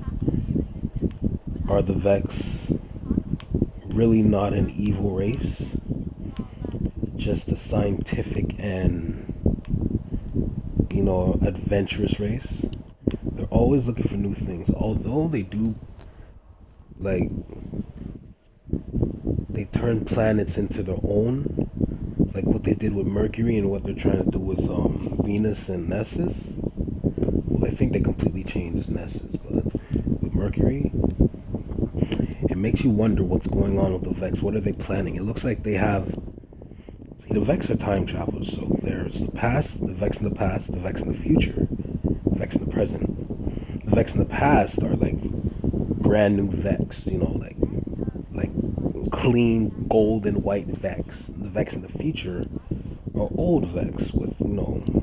Are the Vex really not an evil race? Just a scientific and, adventurous race? They're always looking for new things. Although they do, they turn planets into their own. Like what they did with Mercury and what they're trying to do with Venus and Nessus. Well, I think they completely changed Nessus, but with Mercury, it makes you wonder what's going on with the Vex. What are they planning? It looks like they have... See, the Vex are time travelers, so there's the past, the Vex in the past, the Vex in the future, the Vex in the present. The Vex in the past are like brand new Vex, like clean gold and white Vex. The Vex in the future are old Vex with,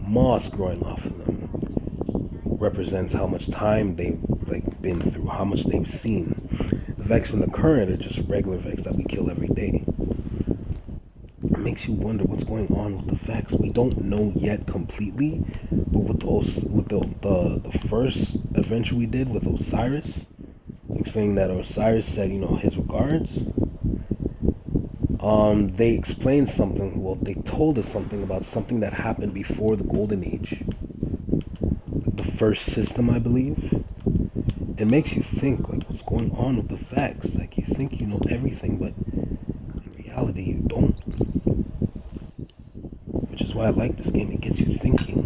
moss growing off of them. Represents how much time they've been through, how much they've seen. The Vex in the current are just regular Vex that we kill every day. It makes you wonder what's going on with the Vex. We don't know yet completely, but with the first adventure we did with Osiris, explaining that Osiris said, his regards. They explained something. Well, they told us something about something that happened before the Golden Age. The first system, I believe. It makes you think, what's going on with the Vex? You think you know everything, but in reality, you don't. Which is why I like this game. It gets you thinking.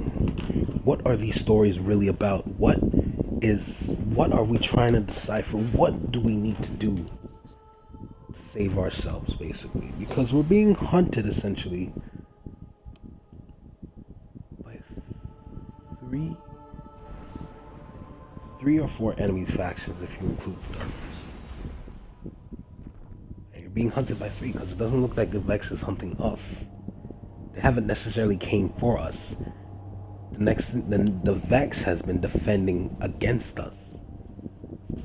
What are these stories really about? What are we trying to decipher? What do we need to do to save ourselves, basically? Because we're being hunted, essentially, by three or four enemies factions, if you include the darkness. And you're being hunted by three, because it doesn't look like the Vex is hunting us. They haven't necessarily came for us. The Vex has been defending against us.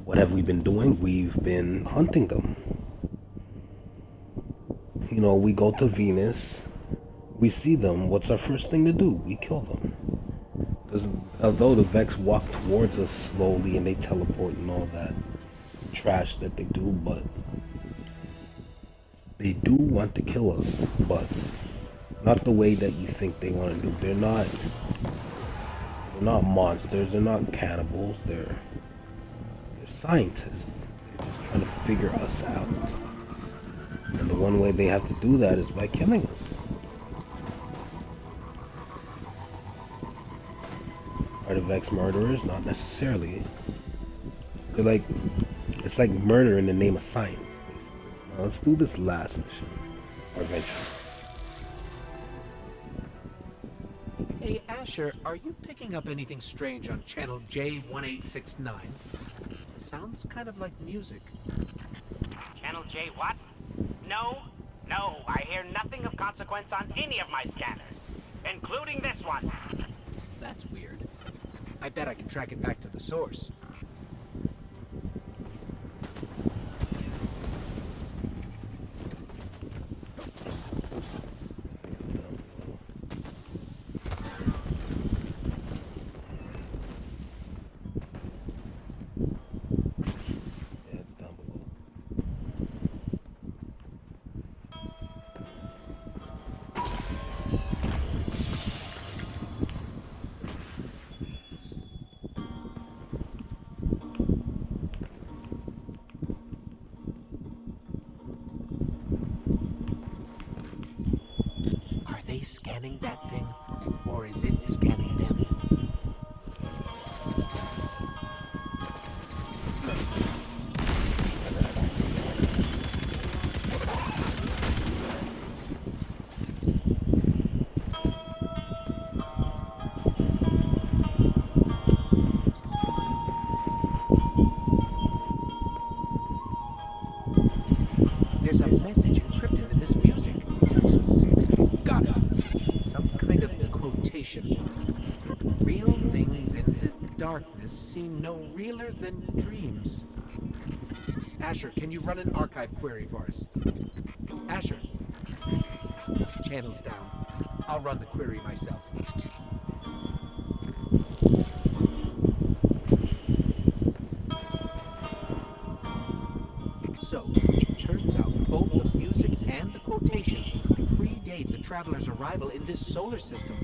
What have we been doing? We've been hunting them. We go to Venus, we see them, what's our first thing to do? We kill them. Although the Vex walk towards us slowly and they teleport and all that trash that they do, but they do want to kill us, but not the way that you think they want to do. They're not monsters, they're not cannibals, they're scientists. They're just trying to figure us out. And the one way they have to do that is by killing us. Are the Vex murderers? Not necessarily. They're it's like murder in the name of science, basically. Now let's do this last mission, or adventure. Hey, Asher, are you picking up anything strange on channel J1869? Sounds kind of like music. Channel J what? No, I hear nothing of consequence on any of my scanners, including this one. That's weird. I bet I can track it back to the source. scanning that thing, or is it scanning them? There's a message encrypted in this music. Got it. Some kind of quotation. Real things in the darkness seem no realer than dreams. Asher, can you run an archive query for us? Asher. Channel's down. I'll run the query myself. So, it turns out both the music and the quotation predate the traveler's arrival in this solar system.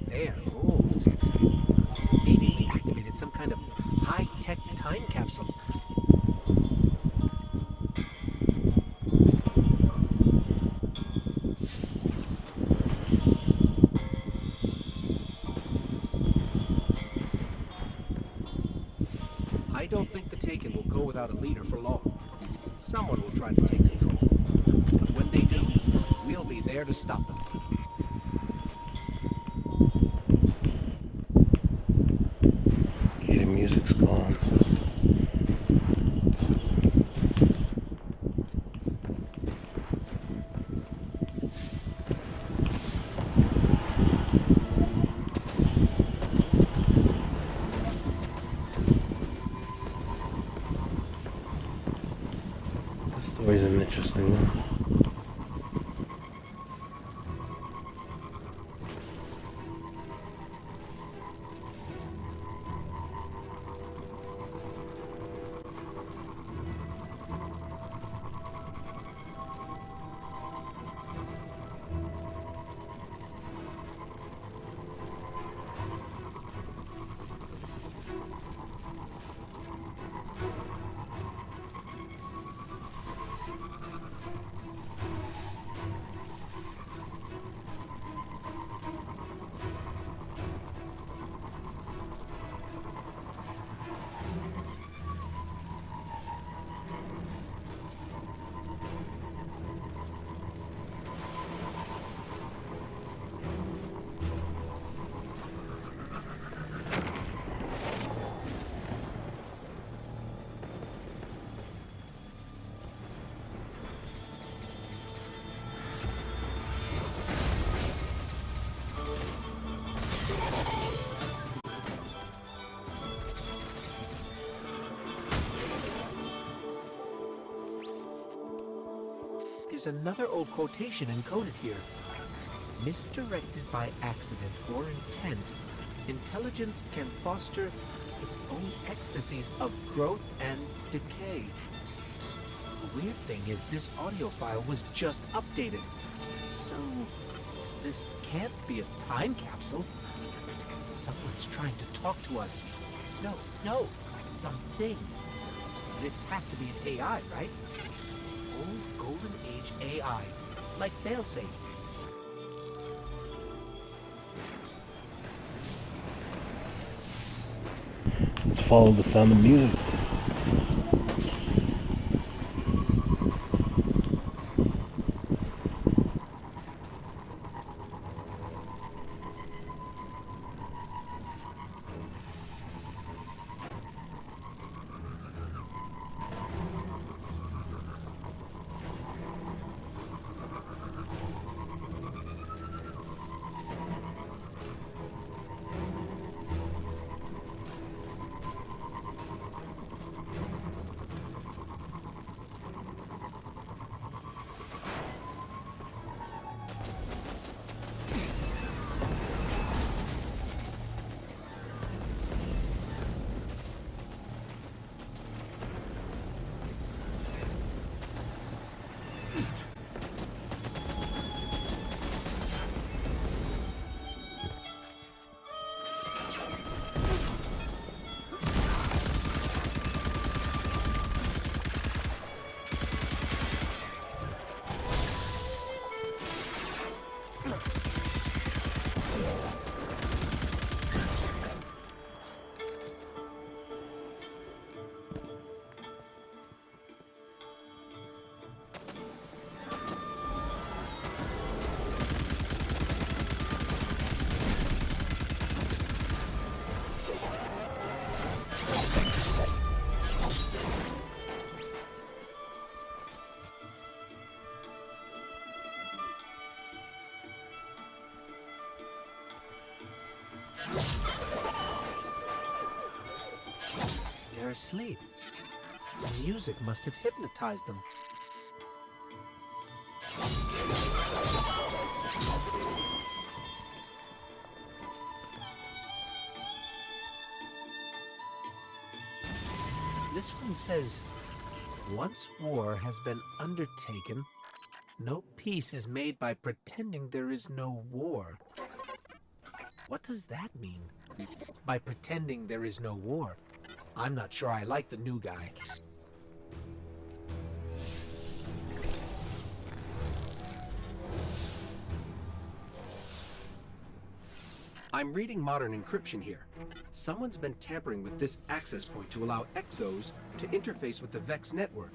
They're old. Maybe we activated some kind of high-tech time capsule. I don't think the Taken will go without a leader for long. Someone will try to take control. But when they do, we'll be there to stop them. Okay, the music's gone. This story's an interesting one. There's another old quotation encoded here. Misdirected by accident or intent, intelligence can foster its own ecstasies of growth and decay. The weird thing is this audio file was just updated. So, this can't be a time capsule. Someone's trying to talk to us. No, something. This has to be an AI, right? Old Golden Age AI, like failsafe. Let's follow the sound of music. They're asleep. The music must have hypnotized them. This one says, once war has been undertaken, no peace is made by pretending there is no war. What does that mean? By pretending there is no war? I'm not sure I like the new guy. I'm reading modern encryption here. Someone's been tampering with this access point to allow Exos to interface with the Vex network.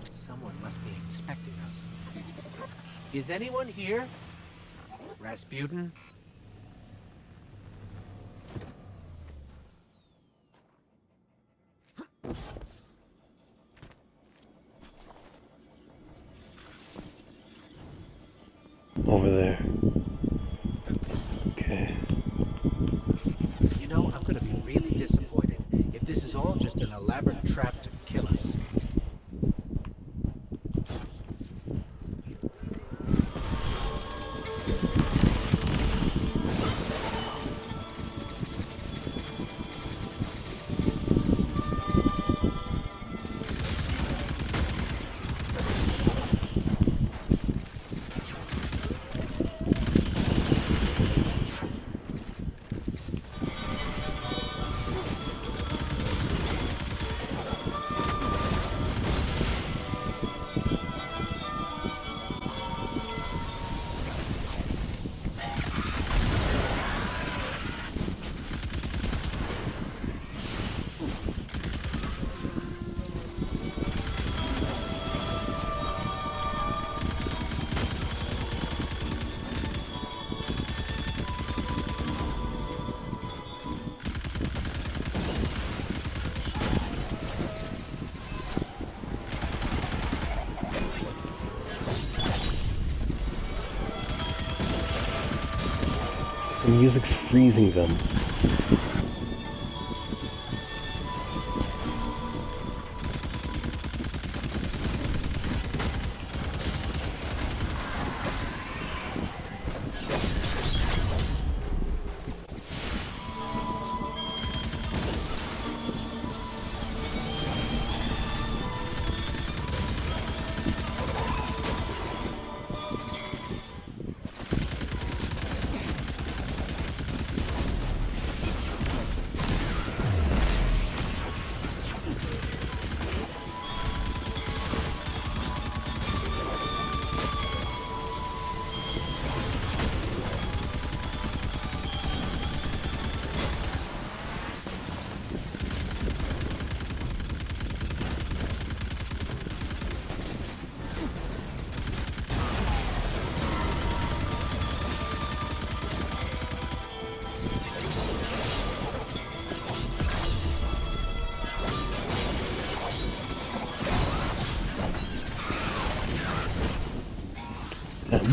Someone must be expecting us. Is anyone here? Rasputin? Over there. Okay. You know, I'm gonna be really disappointed if this is all just an elaborate trap to kill us. The music's freezing them.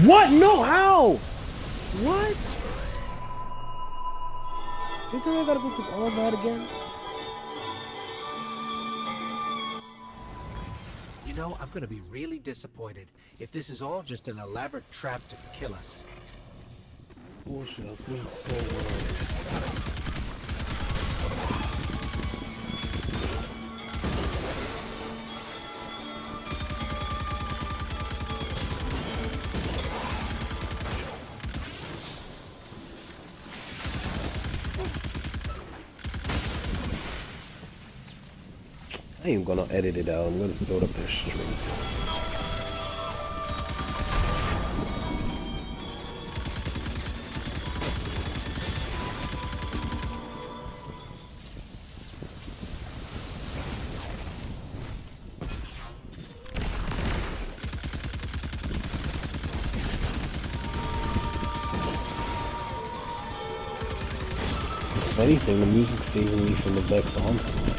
What? No, how? What? You think I gotta go through all that again? You know, I'm gonna be really disappointed if this is all just an elaborate trap to kill us. Bullshit, I'm doing so well. I ain't gonna edit it out. I'm gonna throw it up there straight. anything, the music's saving me from the Vex onslaught.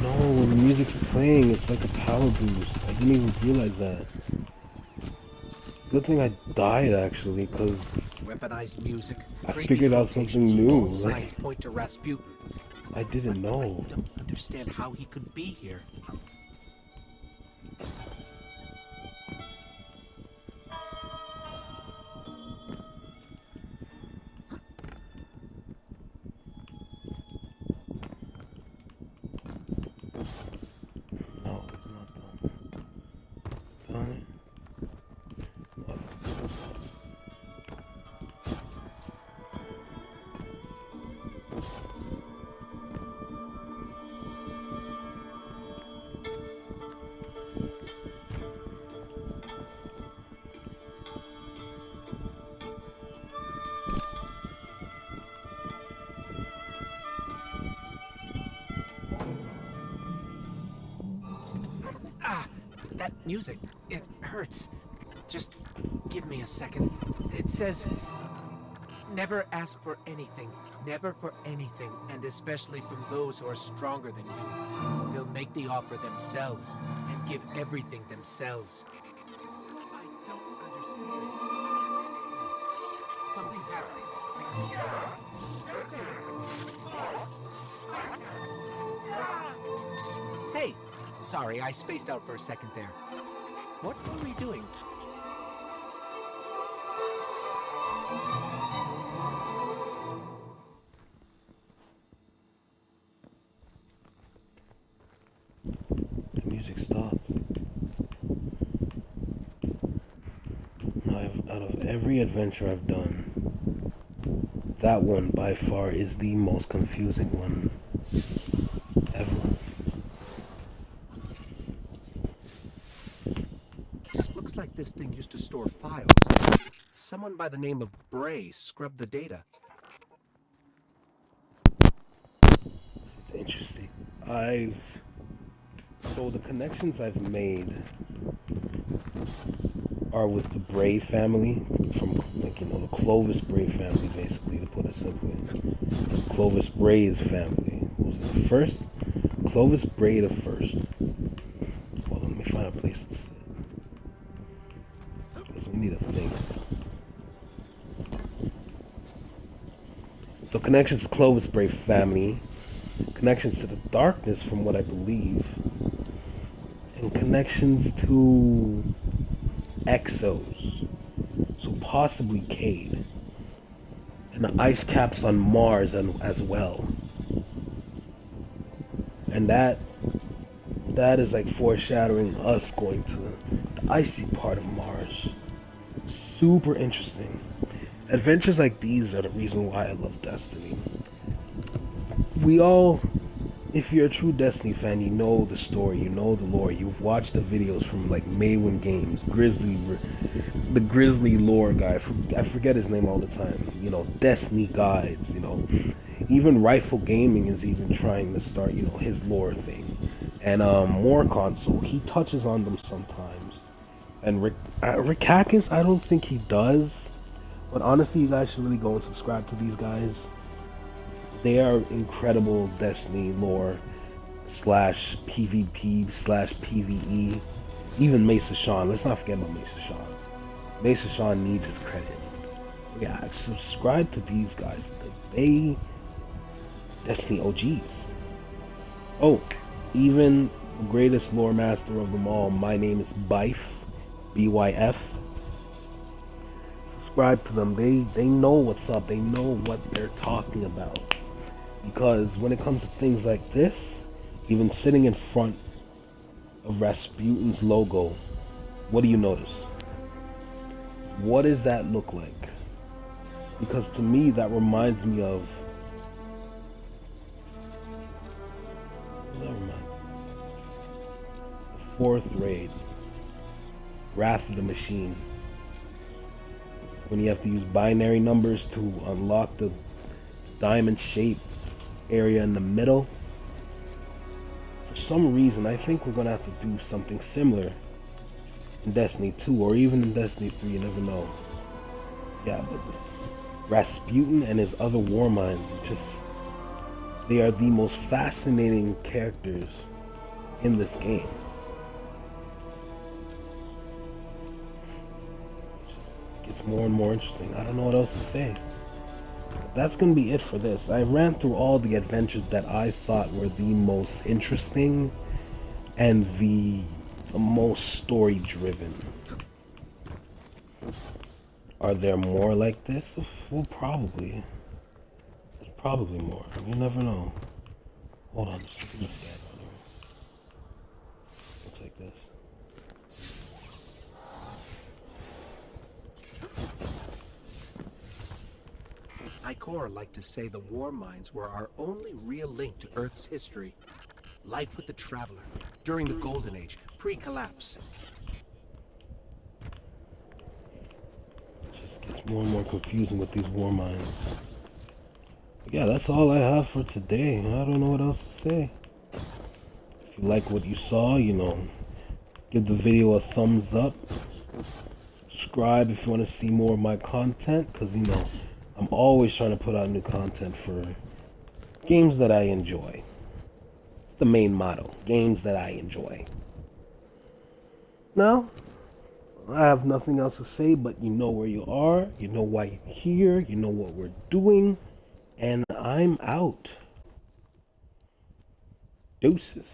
No, when the music's playing, it's like a power boost. I didn't even realize that. Good thing I died, actually, because Weaponized music. I figured out something new. All signs point to Rasputin. I didn't know. I don't understand how he could be here. No, it's not done. Done. That music, it hurts. Just give me a second. It says, never ask for anything, never for anything, and especially from those who are stronger than you. They'll make the offer themselves and give everything themselves. I don't understand. Something's happening. Hey! Sorry, I spaced out for a second there. What were we doing? The music stopped. Now, out of every adventure I've done, that one by far is the most confusing one ever. Looks like this thing used to store files. Someone by the name of Bray scrubbed the data. Interesting. So the connections I've made are with the Bray family, from the Clovis Bray family, basically, to put it simply. Clovis Bray's family. What was it, the first? Clovis Bray the first. Hold on, let me find a place to sit. Because we need a thing. So connections to Clovis Bray family, connections to the darkness from what I believe, and connections to Exos, so possibly Cade, and the ice caps on Mars as well. And that is like foreshadowing us going to the icy part of Mars. Super interesting. Adventures like these are the reason why I love Destiny. We all if you're a true Destiny fan, you know the story, you know the lore. You've watched the videos from like Maywin Games, the Grizzly lore guy. I forget his name all the time. You know, Destiny guides. You know, even Rightful Gaming is even trying to start, you know, his lore thing. And More Console, he touches on them sometimes. And Rikakis, I don't think he does. But honestly, you guys should really go and subscribe to these guys. They are incredible Destiny lore slash PvP slash PvE. Even Mesa Sean. Let's not forget about Mesa Sean. Mesa Sean needs his credit. Yeah, subscribe to these guys. They Destiny OGs. Oh, even the greatest lore master of them all. My name is Byf. BYF. Subscribe to them. They know what's up. They know what they're talking about. Because when it comes to things like this, even sitting in front of Rasputin's logo, what do you notice? What does that look like? Because to me, that reminds me of... What does that remind me? The 4th raid. Wrath of the Machine. When you have to use binary numbers to unlock the diamond shape area in the middle. For some reason, I think we're gonna have to do something similar in Destiny 2 or even in Destiny 3, you never know. Yeah, but Rasputin and his other war minds, they are the most fascinating characters in this game. It gets more and more interesting. I don't know what else to say. That's going to be it for this. I ran through all the adventures that I thought were the most interesting and the most story driven. Are there more like this? Well, probably. There's probably more. You never know. Hold on. Just give me a scan on here. Looks like this. Ikor liked to say the war mines were our only real link to Earth's history. Life with the Traveler, during the Golden Age, pre-collapse. It just gets more and more confusing with these war mines. But yeah, that's all I have for today. I don't know what else to say. If you like what you saw, you know, give the video a thumbs up. Subscribe if you want to see more of my content, because, you know, I'm always trying to put out new content for games that I enjoy. It's the main motto. Games that I enjoy. Now, I have nothing else to say, but you know where you are. You know why you're here. You know what we're doing. And I'm out. Deuces.